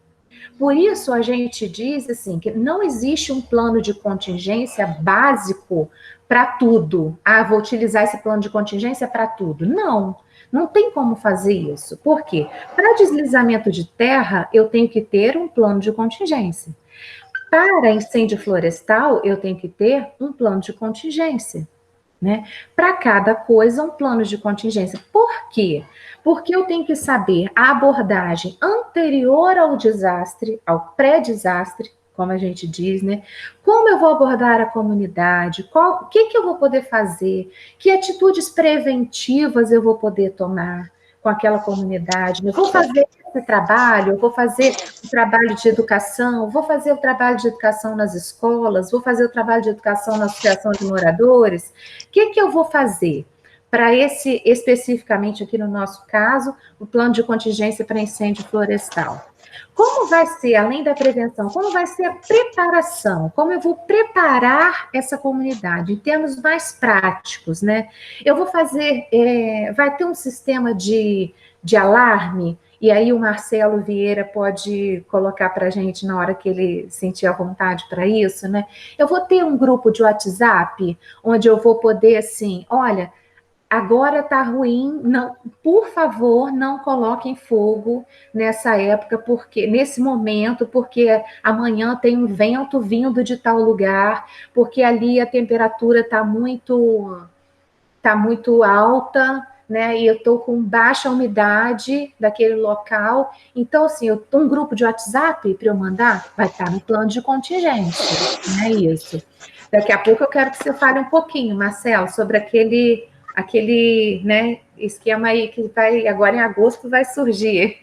Speaker 1: Por isso, a gente diz assim, que não existe um plano de contingência básico para tudo. Ah, vou utilizar esse plano de contingência para tudo. Não tem como fazer isso. Por quê? Para deslizamento de terra, eu tenho que ter um plano de contingência. Para incêndio florestal, eu tenho que ter um plano de contingência, né? Para cada coisa, um plano de contingência. Por quê? Porque eu tenho que saber a abordagem anterior ao desastre, ao pré-desastre, como a gente diz, né? Como eu vou abordar a comunidade, o que eu vou poder fazer, que atitudes preventivas eu vou poder tomar com aquela comunidade. Eu vou fazer esse trabalho, eu vou fazer o trabalho de educação, vou fazer o trabalho de educação nas escolas, vou fazer o trabalho de educação na associação de moradores. O que eu vou fazer? Para esse, especificamente aqui no nosso caso, o plano de contingência para incêndio florestal. Como vai ser, além da prevenção, como vai ser a preparação? Como eu vou preparar essa comunidade em termos mais práticos, né? Eu vou fazer, vai ter um sistema de alarme, e aí o Marcelo Vieira pode colocar para a gente na hora que ele sentir a vontade para isso, né? Eu vou ter um grupo de WhatsApp, onde eu vou poder, assim, olha, agora está ruim, não, por favor, não coloquem fogo nessa época, porque nesse momento, porque amanhã tem um vento vindo de tal lugar, porque ali a temperatura está muito alta, né? E eu estou com baixa umidade daquele local. Então, assim, um grupo de WhatsApp para eu mandar vai estar no plano de contingência, né? Isso. Daqui a pouco eu quero que você fale um pouquinho, Marcelo, sobre aquele, né, esquema aí que vai, agora em agosto vai surgir.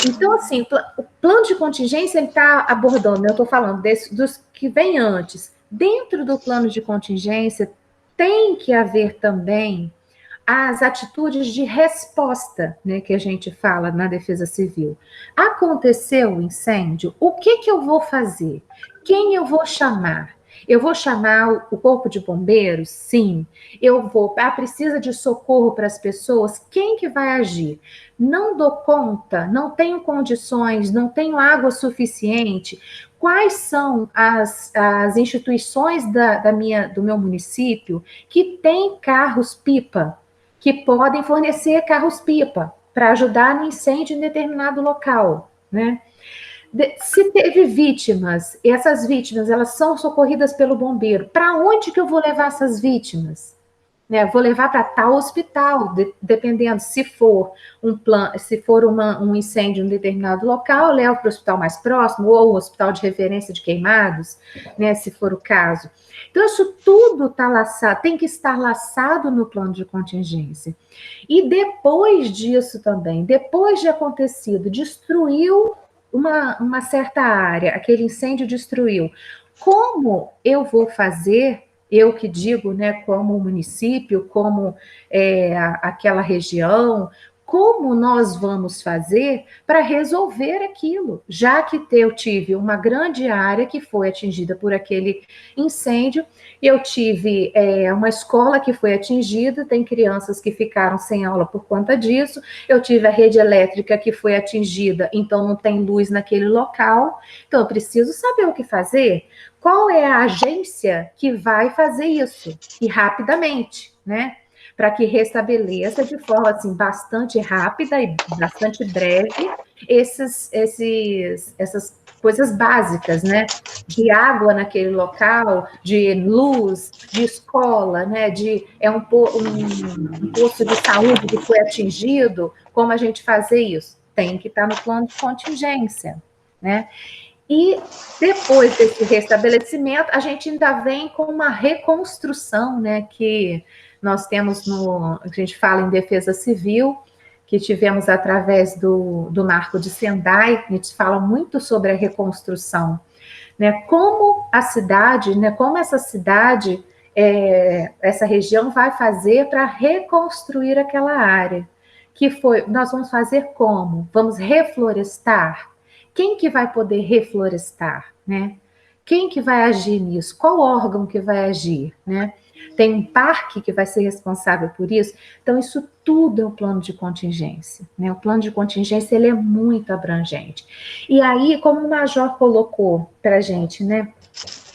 Speaker 1: Então, assim, o plano de contingência, ele está abordando, eu estou falando dos que vem antes. Dentro do plano de contingência, tem que haver também as atitudes de resposta, né, que a gente fala na Defesa Civil. Aconteceu o incêndio, o que eu vou fazer? Quem eu vou chamar? Eu vou chamar o corpo de bombeiros? Sim. Eu vou, precisa de socorro para as pessoas? Quem que vai agir? Não dou conta, não tenho condições, não tenho água suficiente. Quais são as instituições do meu município que têm carros-pipa, que podem fornecer carros-pipa para ajudar no incêndio em determinado local, né? Se teve vítimas, e essas vítimas, elas são socorridas pelo bombeiro, para onde que eu vou levar essas vítimas? Né, vou levar para tal hospital, dependendo se for um incêndio em um determinado local, eu levo para o hospital mais próximo, ou o hospital de referência de queimados, né, se for o caso. Então, isso tudo está laçado, tem que estar laçado no plano de contingência. E depois disso também, depois de acontecido, destruiu uma certa área, aquele incêndio destruiu. Como eu vou fazer, eu que digo, né, como município, como aquela região, como nós vamos fazer para resolver aquilo, já que eu tive uma grande área que foi atingida por aquele incêndio, eu tive uma escola que foi atingida, tem crianças que ficaram sem aula por conta disso, eu tive a rede elétrica que foi atingida, então não tem luz naquele local, então eu preciso saber o que fazer. Qual é a agência que vai fazer isso? E rapidamente, né? Para que restabeleça de forma assim, bastante rápida e bastante breve essas coisas básicas, né? De água naquele local, de luz, de escola, né? Um posto de saúde que foi atingido, como a gente fazer isso? Tem que estar no plano de contingência, né? E depois desse restabelecimento, a gente ainda vem com uma reconstrução, né, que nós temos a gente fala em defesa civil, que tivemos através do Marco de Sendai, a gente fala muito sobre a reconstrução, né, como a cidade, né, como essa cidade, essa região vai fazer para reconstruir aquela área, nós vamos fazer como? Vamos reflorestar? Quem que vai poder reflorestar, né? Quem que vai agir nisso? Qual órgão que vai agir, né? Tem um parque que vai ser responsável por isso? Então, isso tudo é o plano de contingência, né? O plano de contingência, ele é muito abrangente. E aí, como o Major colocou para a gente, né?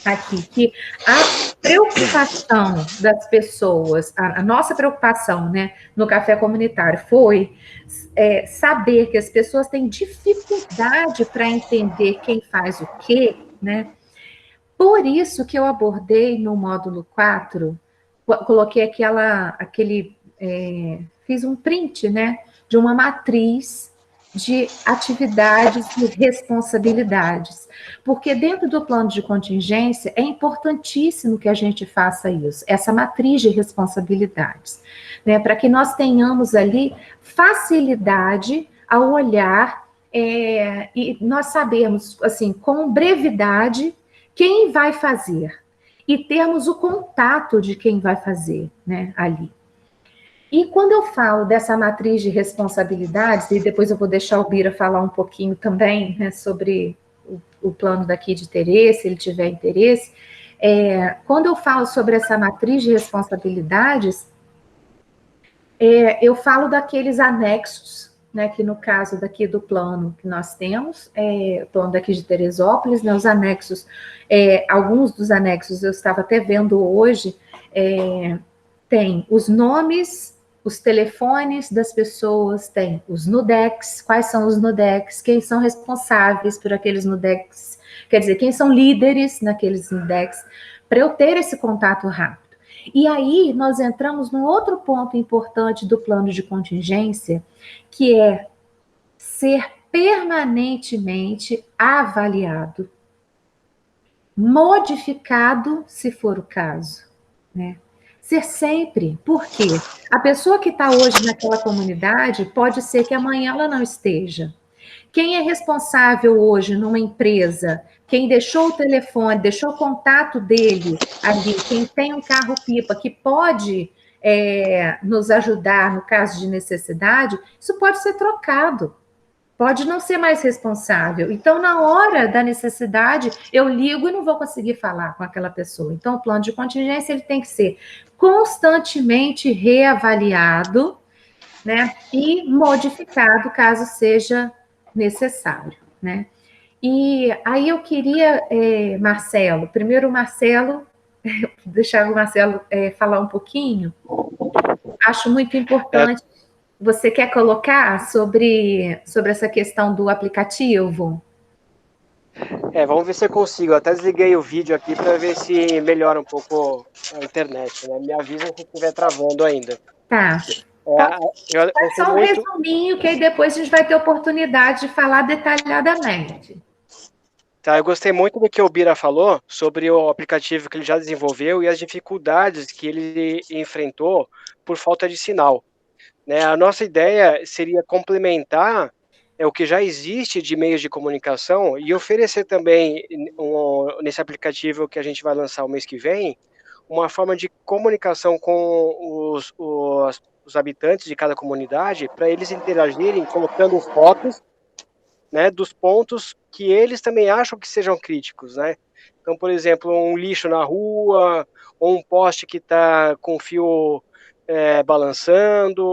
Speaker 1: aqui, que a preocupação das pessoas, a nossa preocupação, né, no café comunitário foi saber que as pessoas têm dificuldade para entender quem faz o quê, né? Por isso que eu abordei no módulo 4, coloquei fiz um print, né, de uma matriz de atividades e responsabilidades. Porque dentro do plano de contingência é importantíssimo que a gente faça isso, essa matriz de responsabilidades, né, para que nós tenhamos ali facilidade ao olhar e nós sabemos, assim, com brevidade, quem vai fazer e termos o contato de quem vai fazer, né, ali. E quando eu falo dessa matriz de responsabilidades, e depois eu vou deixar o Bira falar um pouquinho também, né, sobre o plano daqui de interesse, se ele tiver interesse, quando eu falo sobre essa matriz de responsabilidades, eu falo daqueles anexos, né, que no caso daqui do plano que nós temos, o plano daqui de Teresópolis, né, os anexos, alguns dos anexos eu estava até vendo hoje, tem os nomes, os telefones das pessoas, tem os NUDEX, quais são os NUDEX, quem são responsáveis por aqueles NUDEX, quer dizer, quem são líderes naqueles NUDEX, para eu ter esse contato rápido. E aí nós entramos num outro ponto importante do plano de contingência, que é ser permanentemente avaliado, modificado, se for o caso, né? Ser sempre, porque a pessoa que está hoje naquela comunidade pode ser que amanhã ela não esteja. Quem é responsável hoje numa empresa, quem deixou o telefone, deixou o contato dele ali, quem tem um carro-pipa que pode nos ajudar no caso de necessidade, isso pode ser trocado. Pode não ser mais responsável. Então, na hora da necessidade, eu ligo e não vou conseguir falar com aquela pessoa. Então, o plano de contingência ele tem que ser constantemente reavaliado, né, e modificado caso seja necessário, né? E aí eu queria, Marcelo, primeiro o Marcelo, deixar o Marcelo falar um pouquinho. Acho muito importante. Você quer colocar sobre essa questão do aplicativo?
Speaker 4: Vamos ver se eu consigo. Eu até desliguei o vídeo aqui para ver se melhora um pouco a internet, né? Me avisa se estiver travando ainda.
Speaker 1: Tá. Só um resuminho, que aí depois a gente vai ter oportunidade de falar detalhadamente.
Speaker 4: Tá, eu gostei muito do que o Bira falou sobre o aplicativo que ele já desenvolveu e as dificuldades que ele enfrentou por falta de sinal. Né? A nossa ideia seria complementar o que já existe de meios de comunicação e oferecer também, nesse aplicativo que a gente vai lançar o mês que vem, uma forma de comunicação com os habitantes de cada comunidade para eles interagirem colocando fotos, né, dos pontos que eles também acham que sejam críticos, né? Então, por exemplo, um lixo na rua, ou um poste que está com fio balançando,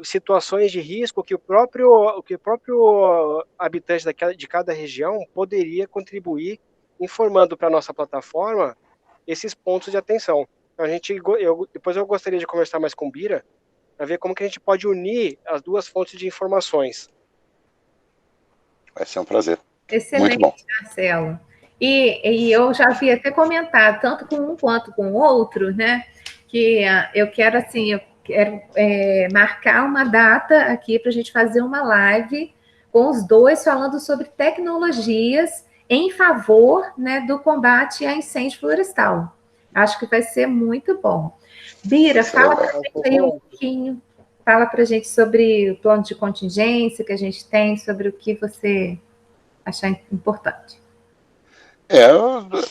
Speaker 4: situações de risco que o próprio habitante de cada região poderia contribuir, informando para a nossa plataforma esses pontos de atenção. Então, depois eu gostaria de conversar mais com o Bira, para ver como que a gente pode unir as duas fontes de informações.
Speaker 5: Vai ser um prazer.
Speaker 1: Excelente, muito bom. Marcelo. E eu já havia até comentado, tanto com um quanto com o outro, né? Que eu quero, assim, marcar uma data aqui para a gente fazer uma live com os dois falando sobre tecnologias em favor, né, do combate a incêndio florestal. Acho que vai ser muito bom. Bira, fala para a gente aí um pouquinho, fala para a gente sobre o plano de contingência que a gente tem, sobre o que você achar importante.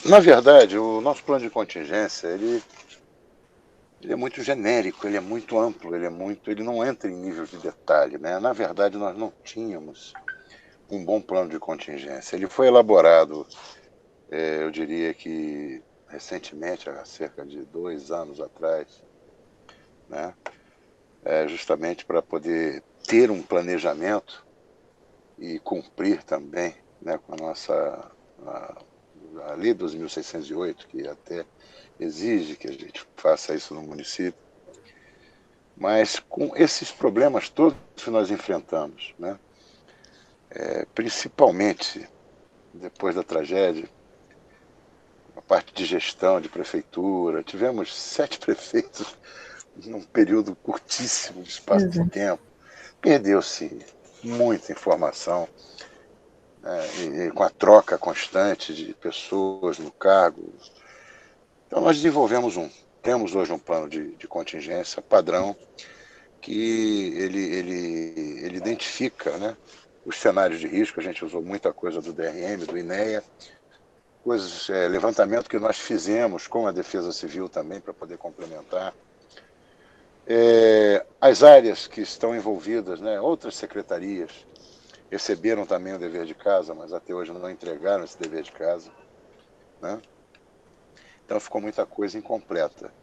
Speaker 5: Na verdade, o nosso plano de contingência, ele é muito genérico, ele é muito amplo, ele não entra em nível de detalhe, né? Na verdade, nós não tínhamos um bom plano de contingência. Ele foi elaborado, eu diria que recentemente, há cerca de 2 anos atrás, né? Justamente para poder ter um planejamento e cumprir também, né, com a Lei 12.608, que até exige que a gente faça isso no município. Mas com esses problemas todos que nós enfrentamos, né, principalmente depois da tragédia, a parte de gestão de prefeitura, tivemos 7 prefeitos num período curtíssimo de espaço de tempo, perdeu-se muita informação, e com a troca constante de pessoas no cargo. Então nós temos hoje um plano de contingência padrão, que ele identifica, né, os cenários de risco. A gente usou muita coisa do DRM, do INEA, levantamento que nós fizemos com a Defesa Civil também, para poder complementar. As áreas que estão envolvidas, né, outras secretarias, receberam também o dever de casa, mas até hoje não entregaram esse dever de casa, né? Então ficou muita coisa incompleta.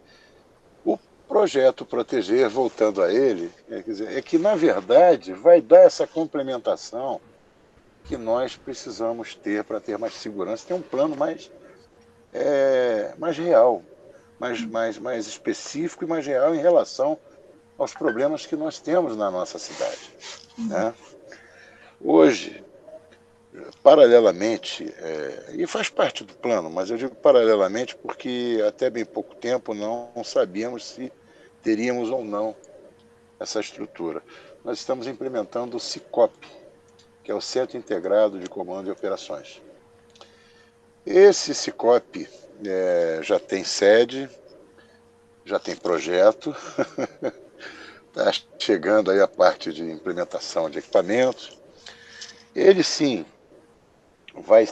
Speaker 5: O projeto Proteger, voltando a ele, é que, na verdade, vai dar essa complementação que nós precisamos ter para ter mais segurança, ter um plano mais real, mais específico e mais real em relação aos problemas que nós temos na nossa cidade, né? Hoje, paralelamente, e faz parte do plano, mas eu digo paralelamente porque até bem pouco tempo não sabíamos se teríamos ou não essa estrutura. Nós estamos implementando o SICOP, que é o Centro Integrado de Comando e Operações. Esse SICOP já tem sede, já tem projeto, está chegando aí a parte de implementação de equipamentos. Ele sim vai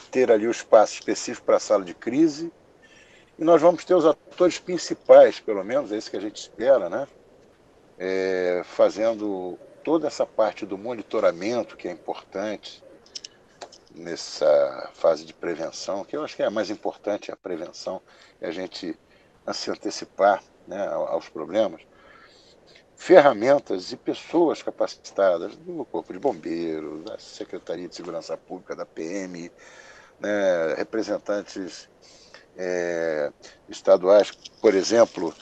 Speaker 5: ter ali o espaço específico para a sala de crise, e nós vamos ter os atores principais, pelo menos é isso que a gente espera, né? Fazendo toda essa parte do monitoramento, que é importante nessa fase de prevenção, que eu acho que é a mais importante, a prevenção, é a gente se antecipar, né, aos problemas. Ferramentas e pessoas capacitadas do Corpo de Bombeiros, da Secretaria de Segurança Pública, da PM, né, representantes estaduais. Por exemplo,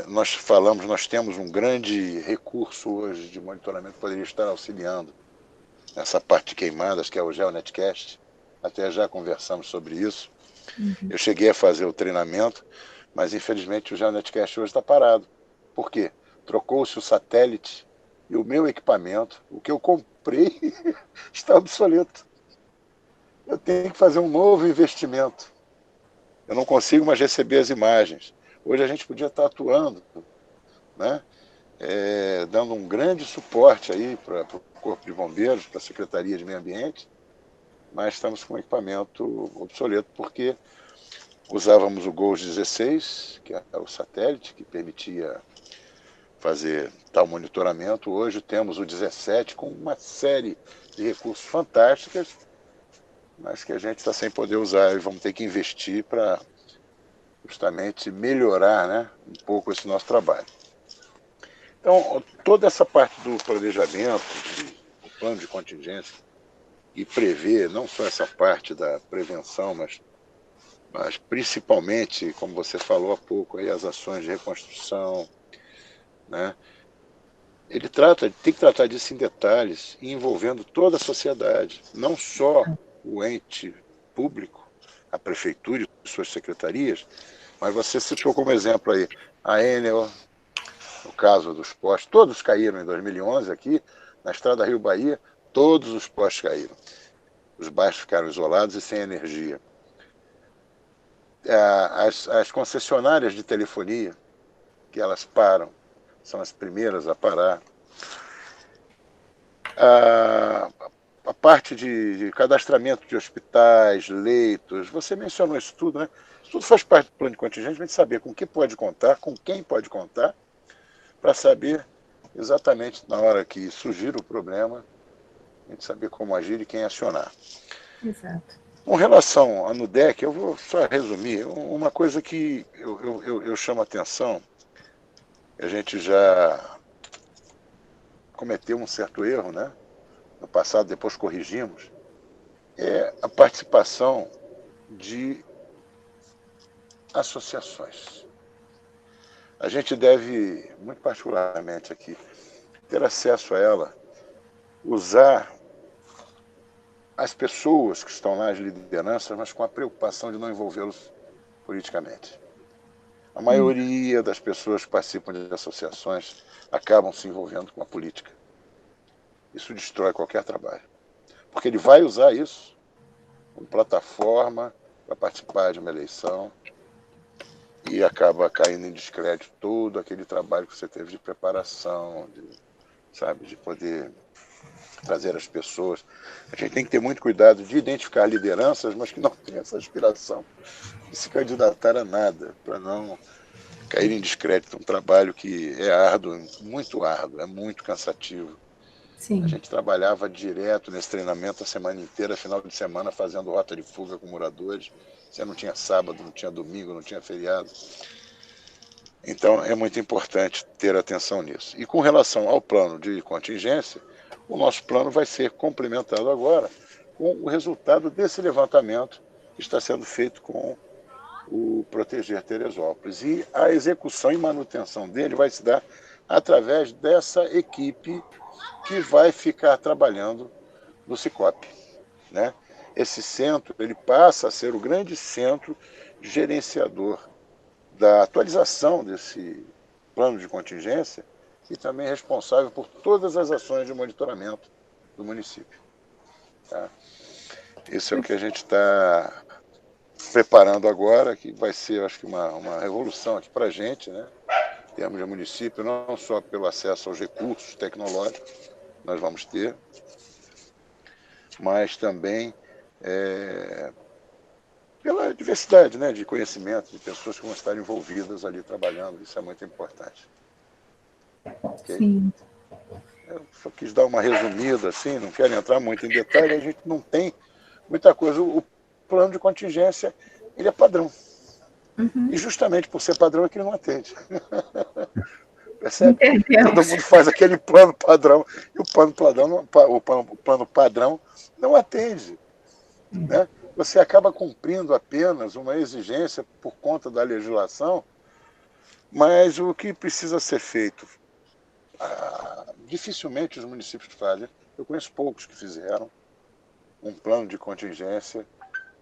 Speaker 5: nós temos um grande recurso hoje de monitoramento que poderia estar auxiliando nessa parte de queimadas, que é o GeoNetcast. Até já conversamos sobre isso. Eu cheguei a fazer o treinamento, mas infelizmente o GeoNetcast hoje está parado. Por quê? Trocou-se o satélite e o meu equipamento, o que eu comprei, está obsoleto. Eu tenho que fazer um novo investimento. Eu não consigo mais receber as imagens. Hoje a gente podia estar atuando, né, dando um grande suporte aí para o Corpo de Bombeiros, para a Secretaria de Meio Ambiente, mas estamos com um equipamento obsoleto, porque usávamos o GOES 16, que é o satélite que permitia fazer tal monitoramento. Hoje temos o 17 com uma série de recursos fantásticos, mas que a gente está sem poder usar e vamos ter que investir para justamente melhorar, né, um pouco esse nosso trabalho. Então, toda essa parte do planejamento, do plano de contingência, e prever não só essa parte da prevenção, mas principalmente, como você falou há pouco, aí, as ações de reconstrução, né? Ele tem que tratar disso em detalhes, envolvendo toda a sociedade, não só o ente público, a prefeitura e suas secretarias, mas você citou como exemplo aí a Enel, no caso dos postes, todos caíram em 2011 aqui, na estrada Rio-Bahia, todos os postes caíram. Os bairros ficaram isolados e sem energia. As concessionárias de telefonia, que elas param, são as primeiras a parar. A parte de cadastramento de hospitais, leitos, você mencionou isso tudo, né? Isso tudo faz parte do plano de contingência, a gente saber com que pode contar, com quem pode contar, para saber exatamente na hora que surgir o problema, a gente saber como agir e quem acionar.
Speaker 1: Exato.
Speaker 5: Com relação à NUDEC, eu vou só resumir. Uma coisa que eu chamo a atenção, a gente já cometeu um certo erro, né, no passado, depois corrigimos, é a participação de associações. A gente deve, muito particularmente aqui, ter acesso a ela, usar as pessoas que estão lá, as lideranças, mas com a preocupação de não envolvê-los politicamente. A maioria das pessoas que participam de associações acabam se envolvendo com a política. Isso destrói qualquer trabalho. Porque ele vai usar isso como plataforma para participar de uma eleição e acaba caindo em descrédito todo aquele trabalho que você teve de preparação, de poder trazer as pessoas. A gente tem que ter muito cuidado de identificar lideranças, mas que não tenham essa aspiração de se candidatar a nada, para não cair em descrédito. Um trabalho que é árduo, muito árduo, é muito cansativo.
Speaker 1: Sim.
Speaker 5: A gente trabalhava direto nesse treinamento a semana inteira, final de semana, fazendo rota de fuga com moradores. Você não tinha sábado, não tinha domingo, não tinha feriado. Então, é muito importante ter atenção nisso. E com relação ao plano de contingência, o nosso plano vai ser complementado agora com o resultado desse levantamento que está sendo feito com o Proteger Teresópolis. E a execução e manutenção dele vai se dar através dessa equipe que vai ficar trabalhando no Sicope, né? Esse centro ele passa a ser o grande centro gerenciador da atualização desse plano de contingência e também responsável por todas as ações de monitoramento do município. Tá? Isso é o que a gente está preparando agora, que vai ser, acho que, uma revolução aqui para a gente, né? Em termos de município, não só pelo acesso aos recursos tecnológicos que nós vamos ter, mas também pela diversidade, né, de conhecimento, de pessoas que vão estar envolvidas ali trabalhando. Isso é muito importante. Okay?
Speaker 1: Sim.
Speaker 5: Eu só quis dar uma resumida, assim, não quero entrar muito em detalhe, a gente não tem muita coisa. O plano de contingência, ele é padrão.
Speaker 1: Uhum.
Speaker 5: E justamente por ser padrão é que ele não atende. Percebe?
Speaker 1: Entendemos.
Speaker 5: Todo mundo faz aquele plano padrão e o plano padrão não atende. Né? Você acaba cumprindo apenas uma exigência por conta da legislação, mas o que precisa ser feito, dificilmente os municípios fazem. Eu conheço poucos que fizeram um plano de contingência,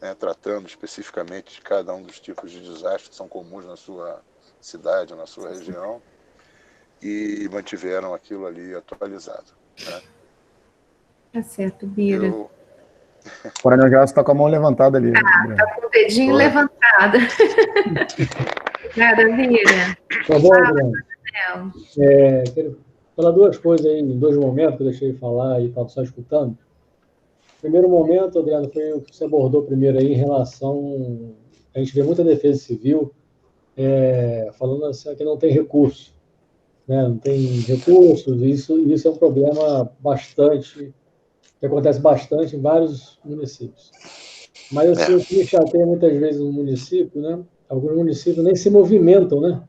Speaker 5: né, tratando especificamente de cada um dos tipos de desastres que são comuns na sua cidade, na sua região, e mantiveram aquilo ali atualizado. Né?
Speaker 1: Tá certo, Bira.
Speaker 7: O Coronel Gelson está com a mão levantada ali.
Speaker 1: Tá com o dedinho levantado. Obrigada, Bira.
Speaker 2: Tá bom, Adriano? Quero falar duas coisas aí, em dois momentos que eu deixei de falar e estava só escutando. O primeiro momento, Adriano, foi o que você abordou primeiro aí em relação... A gente vê muita defesa civil falando assim, que não tem recurso. Né? Não tem recursos, isso é um problema que acontece bastante em vários municípios. Mas assim, o que me chateia muitas vezes no município, né? Alguns municípios nem se movimentam, né?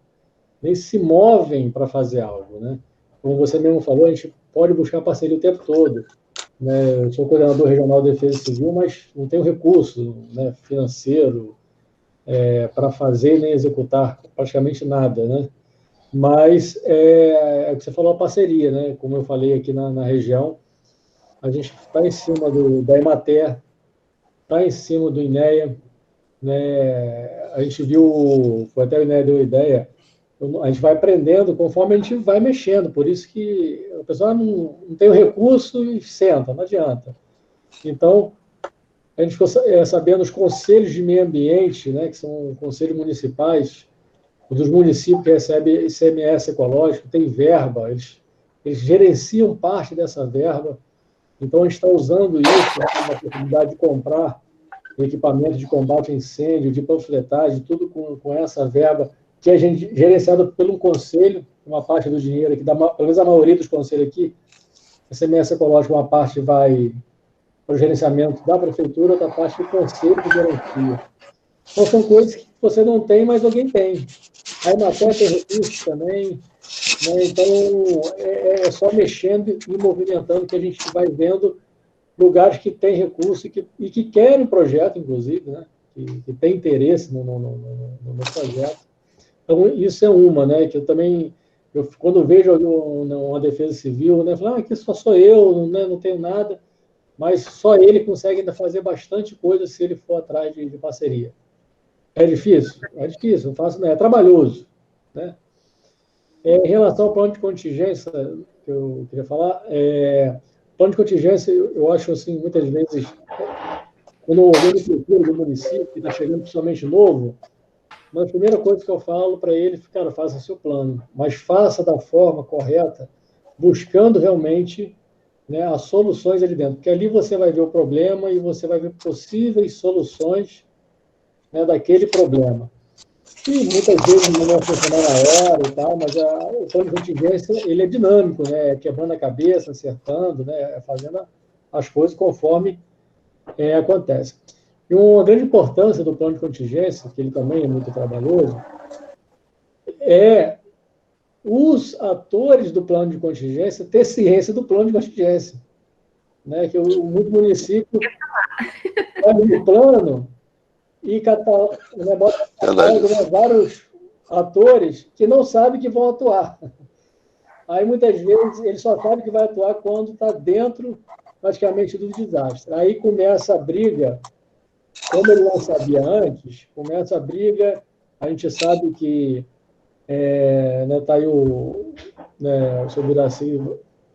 Speaker 2: Nem se movem para fazer algo. Né? Como você mesmo falou, a gente pode buscar parceria o tempo todo. Né? Eu sou coordenador regional de defesa civil, mas não tenho recurso, né, financeiro para fazer nem executar praticamente nada. Né? Mas é o que você falou, a parceria, né? Como eu falei aqui na região, a gente está em cima da Emater, está em cima do INEA, né? A gente viu, foi até o INEA deu ideia, a gente vai aprendendo conforme a gente vai mexendo, por isso que a pessoa não tem o recurso e senta, não adianta. Então, a gente ficou sabendo os conselhos de meio ambiente, né, que são conselhos municipais, dos municípios que recebem ICMS ecológico, tem verba, eles gerenciam parte dessa verba. Então, a gente está usando isso, uma possibilidade de comprar equipamento de combate a incêndio, de panfletagem, tudo com essa verba, que é gerenciada pelo conselho, uma parte do dinheiro aqui, pelo menos a maioria dos conselhos aqui, a ICMS ecológico, uma parte vai para o gerenciamento da prefeitura, outra parte do conselho de garantia. Então, são coisas que você não tem, mas alguém tem. A Emater tem recursos também, né? Então, é só mexendo e movimentando que a gente vai vendo lugares que têm recursos e que querem projeto, inclusive, né? que tem interesse no projeto. Então, isso é uma, né, que eu também, quando vejo uma defesa civil, né, falo, aqui só sou eu, né, não tenho nada, mas só ele consegue ainda fazer bastante coisa se ele for atrás de parceria. É difícil? É difícil, não faço, é trabalhoso, né? Em relação ao plano de contingência, que eu queria falar, plano de contingência, eu acho, assim, muitas vezes, quando eu vejo o futuro do município, que está chegando principalmente novo, mas a primeira coisa que eu falo para ele, cara, faça seu plano, mas faça da forma correta, buscando realmente, né, as soluções ali dentro, porque ali você vai ver o problema e você vai ver possíveis soluções, né, daquele problema. E muitas vezes não vai funcionar na hora e tal, mas o plano de contingência, ele é dinâmico, né, quebrando a cabeça, acertando, né, fazendo as coisas conforme acontece. E uma grande importância do plano de contingência, que ele também é muito trabalhoso, é os atores do plano de contingência ter ciência do plano de contingência. Né? Que muito município pega o plano e bota vários atores que não sabem que vão atuar. Aí, muitas vezes, ele só sabe que vai atuar quando está dentro, praticamente, do desastre. Aí começa a briga. Como ele não sabia antes, começa a briga, a gente sabe que tá aí o seu Biraci,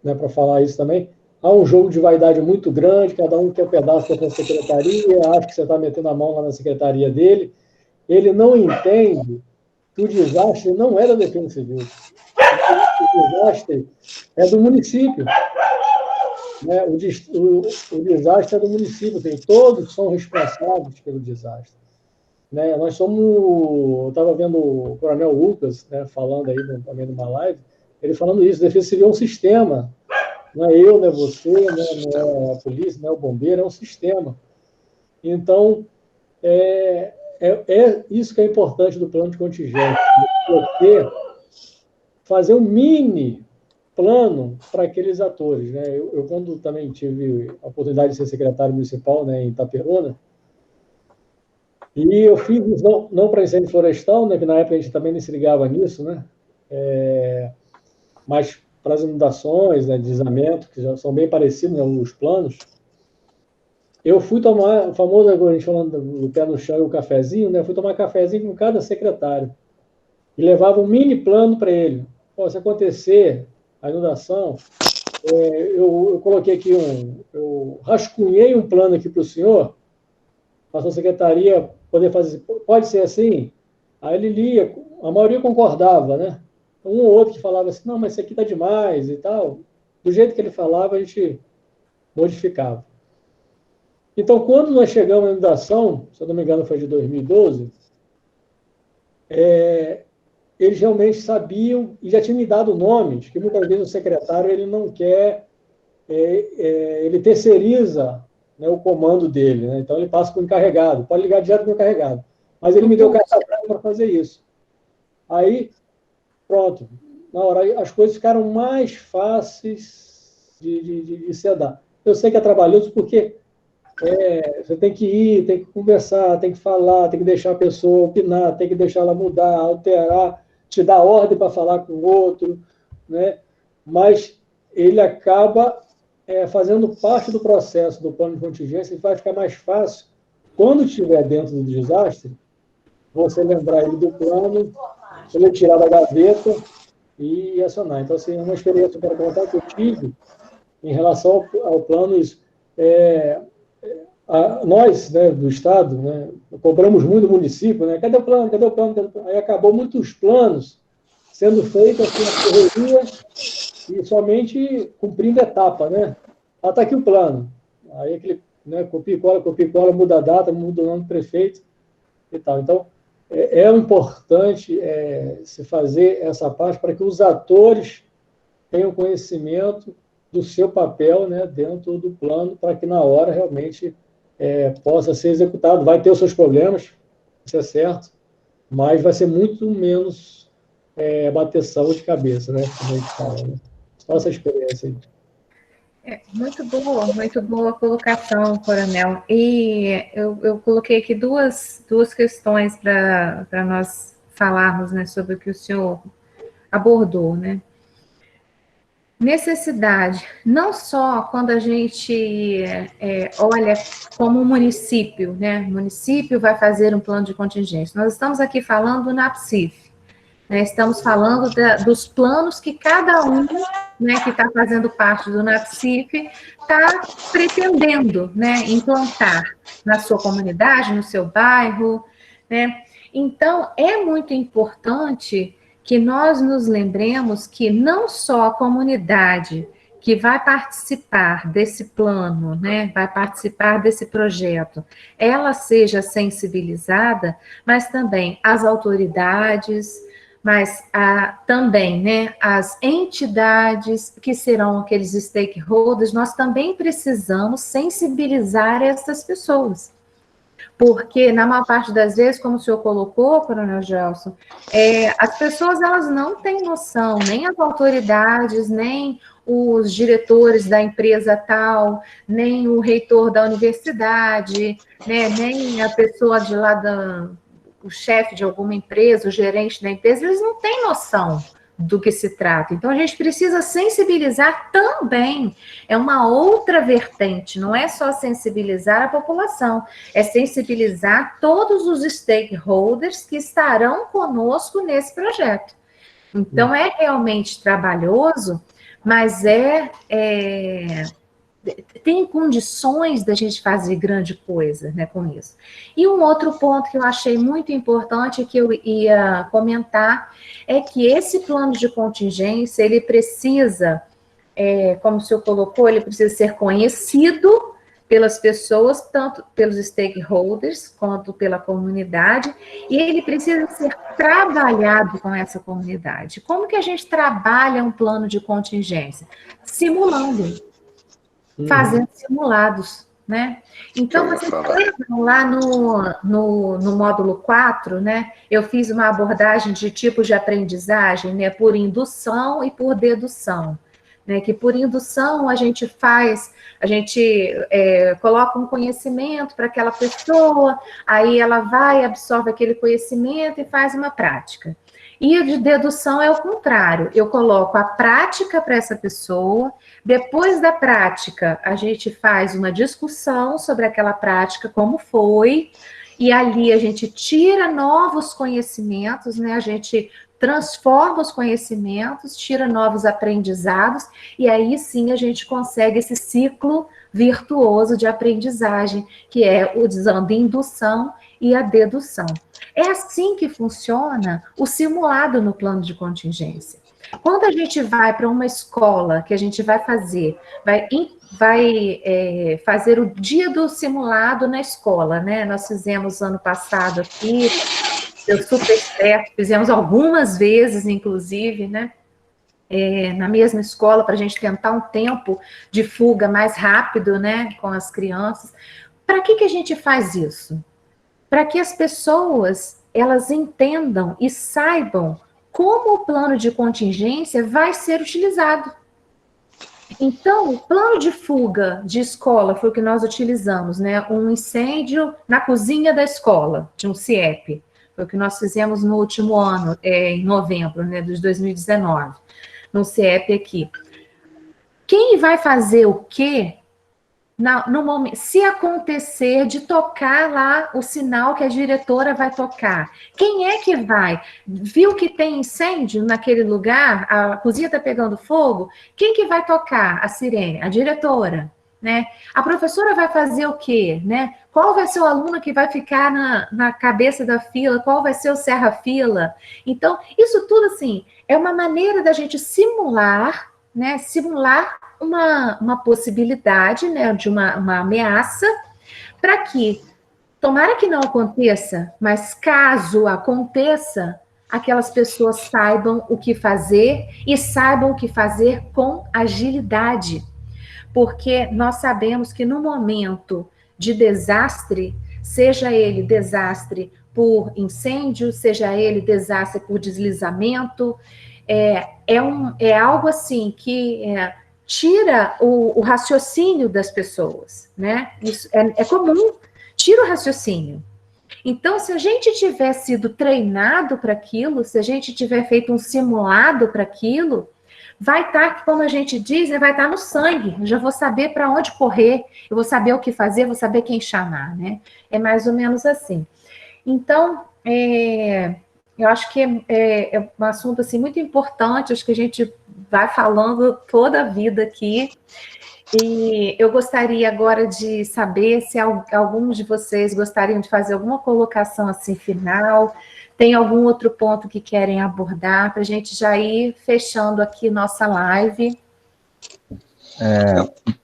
Speaker 2: né, para falar isso também, há um jogo de vaidade muito grande, cada um quer um pedaço da secretaria, acha que você está metendo a mão lá na secretaria dele, ele não entende que o desastre não é da Defesa Civil, o desastre é do município. Né? O desastre é do município, todos são responsáveis pelo desastre. Né? Nós somos. Eu estava vendo o Coronel Lucas, né, falando aí também numa live, ele falando isso: Defesa Civil é um sistema. Não é eu, não é você, não é a polícia, não é o bombeiro, é um sistema. Então, é isso que é importante do plano de contingência: você fazer um mini plano para aqueles atores. Né? Eu, quando também tive a oportunidade de ser secretário municipal, né, em Itaperuna, e eu fiz isso não para incêndio florestal, né, que na época a gente também nem se ligava nisso, né, mas para as inundações, né, deslizamento, que já são bem parecidos, né, os planos. Eu fui tomar, o famoso, a gente falando do pé no chão e o cafezinho, né, eu fui tomar cafezinho com cada secretário e levava um mini plano para ele. Pô, se acontecer a inundação, eu coloquei aqui eu rascunhei um plano aqui para o senhor, para a sua secretaria poder fazer, pode ser assim? Aí ele lia, a maioria concordava, né? Um ou outro que falava assim, não, mas isso aqui está demais e tal. Do jeito que ele falava, a gente modificava. Então, quando nós chegamos na inundação, se eu não me engano foi de 2012, eles realmente sabiam e já tinham me dado nomes, que muitas vezes o secretário ele não quer, ele terceiriza, né, o comando dele, né? Então ele passa para o encarregado, pode ligar direto para o encarregado, mas ele me deu carta branca para fazer isso. Aí, pronto, na hora as coisas ficaram mais fáceis de se dar. Eu sei que é trabalhoso porque você tem que ir, tem que conversar, tem que falar, tem que deixar a pessoa opinar, tem que deixar ela mudar, alterar, te dar ordem para falar com o outro, né? Mas ele acaba fazendo parte do processo do plano de contingência e vai ficar mais fácil, quando estiver dentro do desastre, você lembrar ele do plano, ele tirar da gaveta e acionar. Então, assim, é uma experiência para contar que eu tive em relação ao plano, isso. Nós, né, do Estado, né, cobramos muito do município, né? Cadê o plano? Cadê o plano? Cadê o plano? Aí acabou muitos planos sendo feitos assim, na correria e somente cumprindo etapa, né? Está aqui o plano. Aí aquele, né, copia e cola, muda a data, muda o nome do prefeito e tal. Então, é importante se fazer essa parte para que os atores tenham conhecimento do seu papel, né, dentro do plano, para que na hora realmente possa ser executado. Vai ter os seus problemas, isso é certo, mas vai ser muito menos bateção de cabeça, né, como a gente fala, né? Nossa experiência aí.
Speaker 1: Muito boa colocação, Coronel. E eu coloquei aqui duas questões para nós falarmos, né, sobre o que o senhor abordou, né? Necessidade, não só quando a gente olha como um município, né? O município vai fazer um plano de contingência. Nós estamos aqui falando na PSIF, né? Estamos falando dos planos que cada um, né, que está fazendo parte do NAPSIF está pretendendo, né, implantar na sua comunidade, no seu bairro, né? Então, é muito importante que nós nos lembremos que não só a comunidade que vai participar desse plano, né, vai participar desse projeto, ela seja sensibilizada, mas também as autoridades, mas também, né, as entidades que serão aqueles stakeholders, nós também precisamos sensibilizar essas pessoas. Porque, na maior parte das vezes, como o senhor colocou, Coronel Gelson, as pessoas elas não têm noção, nem as autoridades, nem os diretores da empresa tal, nem o reitor da universidade, né, nem a pessoa de lá o chefe de alguma empresa, o gerente da empresa, eles não têm noção do que se trata. Então, a gente precisa sensibilizar também. É uma outra vertente, não é só sensibilizar a população, é sensibilizar todos os stakeholders que estarão conosco nesse projeto. Então, é realmente trabalhoso, mas tem condições da gente fazer grande coisa, né, com isso. E um outro ponto que eu achei muito importante, que eu ia comentar, é que esse plano de contingência, ele precisa, como o senhor colocou, ele precisa ser conhecido pelas pessoas, tanto pelos stakeholders, quanto pela comunidade, e ele precisa ser trabalhado com essa comunidade. Como que a gente trabalha um plano de contingência? Simulando. Fazendo simulados, né? Então, vocês lembram lá no módulo 4, né? Eu fiz uma abordagem de tipos de aprendizagem, né? Por indução e por dedução. Né? Que por indução a gente coloca um conhecimento para aquela pessoa, aí ela vai, absorve aquele conhecimento e faz uma prática. E a de dedução é o contrário, eu coloco a prática para essa pessoa, depois da prática a gente faz uma discussão sobre aquela prática, como foi, e ali a gente tira novos conhecimentos, né? A gente transforma os conhecimentos, tira novos aprendizados, e aí sim a gente consegue esse ciclo virtuoso de aprendizagem, que é usando a indução e a dedução. É assim que funciona o simulado no plano de contingência. Quando a gente vai para uma escola, que a gente vai fazer, fazer o dia do simulado na escola, né? Nós fizemos ano passado aqui, deu super certo, fizemos algumas vezes, inclusive, né? Na mesma escola, para a gente tentar um tempo de fuga mais rápido, né? Com as crianças. Para que a gente faz isso? Para que as pessoas, elas entendam e saibam como o plano de contingência vai ser utilizado. Então, o plano de fuga de escola foi o que nós utilizamos, né? Um incêndio na cozinha da escola, de um CIEP. Foi o que nós fizemos no último ano, em novembro, né, de 2019, no CIEP aqui. Quem vai fazer o quê? No momento, se acontecer de tocar lá o sinal que a diretora vai tocar, quem é que vai? Viu que tem incêndio naquele lugar, a cozinha está pegando fogo, quem que vai tocar a sirene? A diretora, né? A professora vai fazer o quê, né? Qual vai ser o aluno que vai ficar na cabeça da fila? Qual vai ser o serra-fila? Então, isso tudo, assim, é uma maneira da gente simular, né? Simular uma possibilidade, né, de uma ameaça, para que, tomara que não aconteça, mas caso aconteça, aquelas pessoas saibam o que fazer e saibam o que fazer com agilidade. Porque nós sabemos que no momento de desastre, seja ele desastre por incêndio, seja ele desastre por deslizamento, é algo assim que tira o raciocínio das pessoas, né? Isso é comum, tira o raciocínio. Então, se a gente tiver sido treinado para aquilo, se a gente tiver feito um simulado para aquilo, vai estar, como a gente diz, vai estar no sangue. Eu já vou saber para onde correr, eu vou saber o que fazer, vou saber quem chamar, né? É mais ou menos assim. Então, eu acho que é um assunto assim, muito importante, acho que a gente vai falando toda a vida aqui. E eu gostaria agora de saber se alguns de vocês gostariam de fazer alguma colocação assim final, tem algum outro ponto que querem abordar, para a gente já ir fechando aqui nossa live.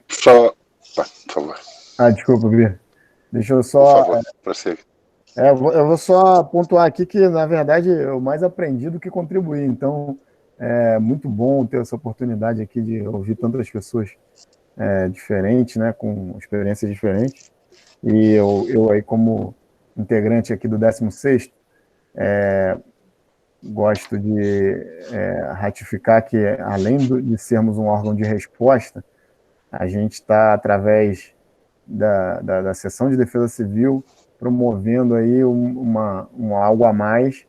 Speaker 5: Só, por favor.
Speaker 7: Desculpa, Bia. Deixa eu só...
Speaker 5: Por favor, prossegue.
Speaker 7: Eu vou só pontuar aqui que, na verdade, eu mais aprendi do que contribuí. Então, é muito bom ter essa oportunidade aqui de ouvir tantas pessoas diferentes, né, com experiências diferentes. E eu aí, como integrante aqui do 16º, gosto de ratificar que, além de sermos um órgão de resposta, a gente está, através da Seção de Defesa Civil, promovendo aí algo a mais,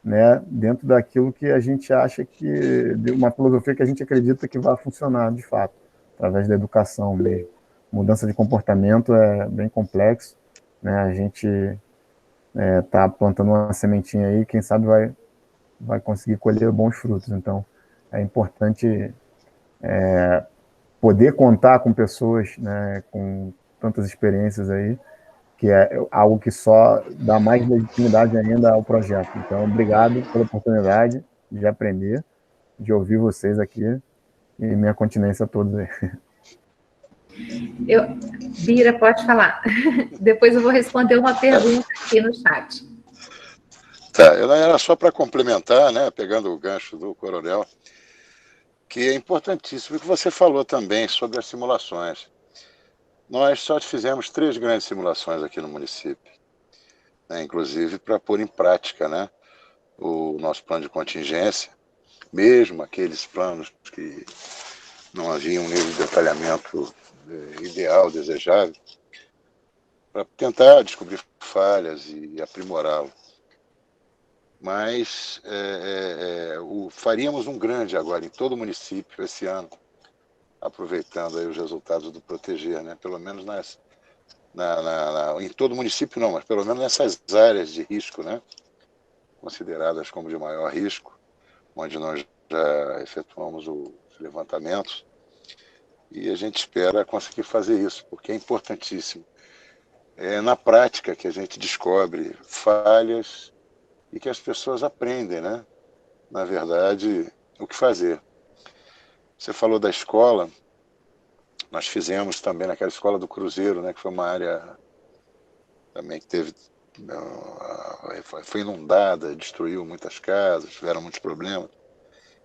Speaker 7: né, dentro daquilo que a gente acha que, de uma filosofia que a gente acredita que vai funcionar de fato, através da educação mesmo. Mudança de comportamento é bem complexo, né, a gente está plantando uma sementinha aí, quem sabe vai conseguir colher bons frutos. Então, é importante poder contar com pessoas, né, com tantas experiências aí, que é algo que só dá mais legitimidade ainda ao projeto. Então, obrigado pela oportunidade de aprender, de ouvir vocês aqui, e minha continência a todos aí.
Speaker 1: Bira, pode falar. Depois eu vou responder uma pergunta aqui no chat.
Speaker 5: Tá, era só para complementar, né, pegando o gancho do coronel, que é importantíssimo o que você falou também sobre as simulações. Nós só fizemos 3 grandes simulações aqui no município, né, inclusive para pôr em prática, né, o nosso plano de contingência, mesmo aqueles planos que não havia um nível de detalhamento ideal, desejável, para tentar descobrir falhas e aprimorá-lo. Mas faríamos um grande agora em todo o município esse ano, aproveitando aí os resultados do Proteger, né? Pelo menos em todo o município não, mas pelo menos nessas áreas de risco, né? Consideradas como de maior risco, onde nós já efetuamos os levantamentos, e a gente espera conseguir fazer isso, porque é importantíssimo. É na prática que a gente descobre falhas e que as pessoas aprendem, né? Na verdade, o que fazer. Você falou da escola, nós fizemos também naquela escola do Cruzeiro, né? Que foi uma área também que foi inundada, destruiu muitas casas, tiveram muitos problemas.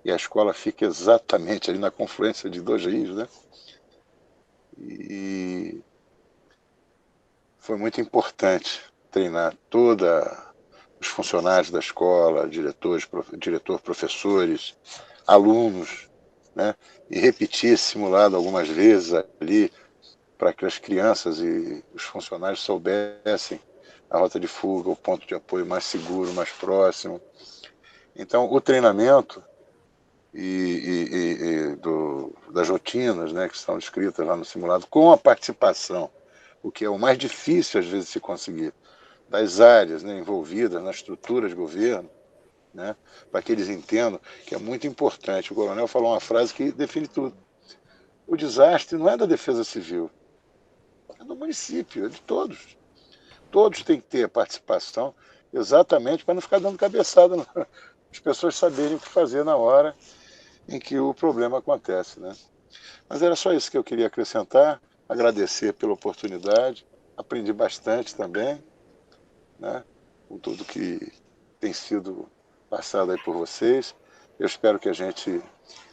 Speaker 5: E a escola fica exatamente ali na confluência de 2 rios, né? E foi muito importante treinar os funcionários da escola, diretor, professores, alunos, né? E repetir esse simulado algumas vezes ali, para que as crianças e os funcionários soubessem a rota de fuga, o ponto de apoio mais seguro, mais próximo. Então, o treinamento das rotinas, né, que estão descritas lá no simulado, com a participação, o que é o mais difícil às vezes de se conseguir, das áreas, né, envolvidas na estrutura de governo, né, para que eles entendam que é muito importante. O coronel falou uma frase que define tudo. O desastre não é da Defesa Civil, é do município, é de todos. Todos têm que ter a participação, exatamente para não ficar dando cabeçada, as pessoas saberem o que fazer na hora em que o problema acontece, né? Mas era só isso que eu queria acrescentar, agradecer pela oportunidade, aprendi bastante também, né, com tudo que tem sido passado aí por vocês. Eu espero que a gente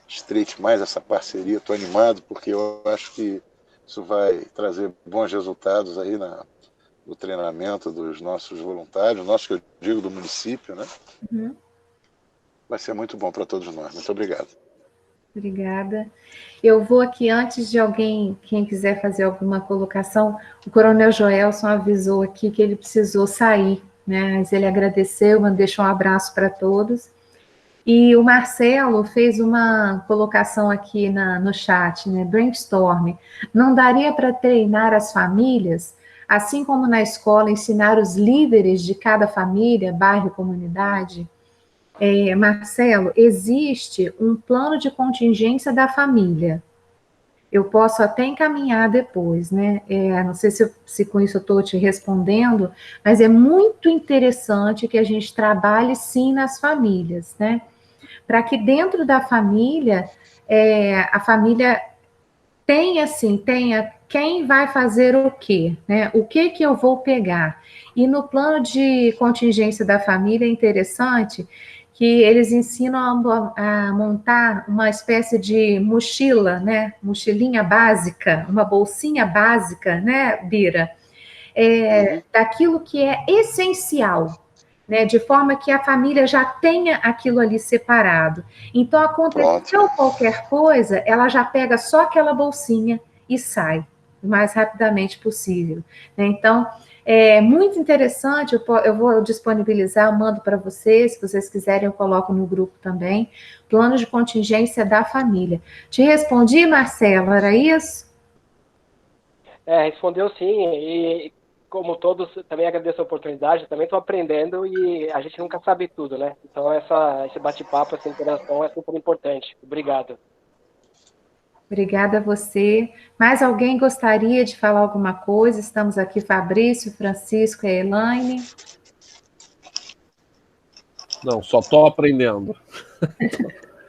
Speaker 5: estreite mais essa parceria. Estou animado porque eu acho que isso vai trazer bons resultados aí no treinamento dos nossos voluntários, que eu digo do município, né?
Speaker 1: Uhum.
Speaker 5: Vai ser muito bom para todos nós. Muito obrigado.
Speaker 1: Obrigada. Eu vou aqui, antes de alguém, quem quiser fazer alguma colocação, o Coronel Joelson avisou aqui que ele precisou sair, né? Mas ele agradeceu, deixou um abraço para todos. E o Marcelo fez uma colocação aqui no chat, né? Brainstorm. Não daria para treinar as famílias, assim como na escola, ensinar os líderes de cada família, bairro, comunidade? Marcelo, existe um plano de contingência da família. Eu posso até encaminhar depois, né? Não sei se com isso eu estou te respondendo, mas é muito interessante que a gente trabalhe sim nas famílias, né? Para que dentro da família, a família tenha quem vai fazer o quê, né? O que eu vou pegar? E no plano de contingência da família é interessante que eles ensinam a montar uma espécie de mochila, né? Mochilinha básica, uma bolsinha básica, né, Bira? Daquilo que é essencial, né? De forma que a família já tenha aquilo ali separado. Então, aconteceu qualquer coisa, ela já pega só aquela bolsinha e sai o mais rapidamente possível, né? Então, é muito interessante, eu vou disponibilizar, eu mando para vocês, se vocês quiserem eu coloco no grupo também, plano de contingência da família. Te respondi, Marcelo, era isso?
Speaker 4: Respondeu sim, e como todos, também agradeço a oportunidade, também estou aprendendo e a gente nunca sabe tudo, né? Então esse bate-papo, essa interação é super importante. Obrigado.
Speaker 1: Obrigada a você. Mais alguém gostaria de falar alguma coisa? Estamos aqui, Fabrício, Francisco e Elaine.
Speaker 8: Não, só estou aprendendo.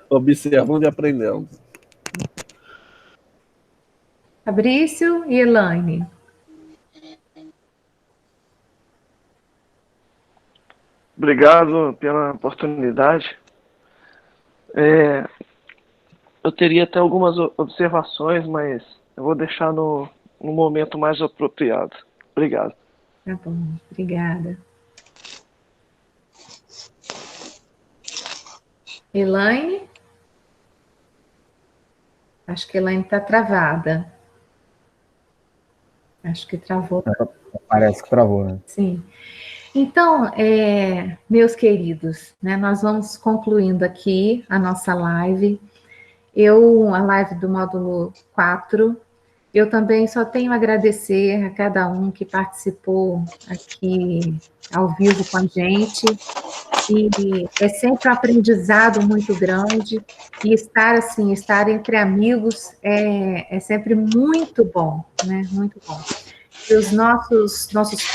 Speaker 8: Observando e aprendendo.
Speaker 1: Fabrício e Elaine.
Speaker 9: Obrigado pela oportunidade. Eu teria até algumas observações, mas eu vou deixar no momento mais apropriado. Obrigado.
Speaker 1: Tá bom, obrigada. Elaine? Acho que a Elaine está travada. Acho que travou.
Speaker 7: Parece que travou, né?
Speaker 1: Sim. Então, meus queridos, né, nós vamos concluindo aqui a nossa live. A live do módulo 4. Eu também só tenho a agradecer a cada um que participou aqui ao vivo com a gente. E é sempre um aprendizado muito grande. E estar entre amigos é sempre muito bom, né? Muito bom. E os nossos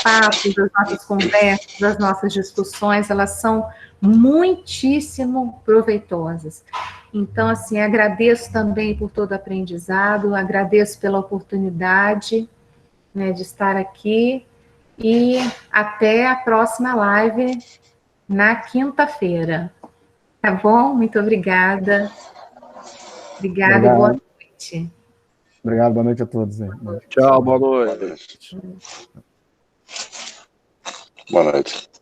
Speaker 1: papos, as nossas conversas, as nossas discussões, elas são muitíssimo proveitosas. Então, assim, agradeço também por todo o aprendizado, agradeço pela oportunidade, né, de estar aqui e até a próxima live na quinta-feira. Tá bom? Muito obrigada. Obrigada e boa noite.
Speaker 7: Obrigado, boa noite a todos.
Speaker 8: Tchau, boa noite.
Speaker 5: Boa noite.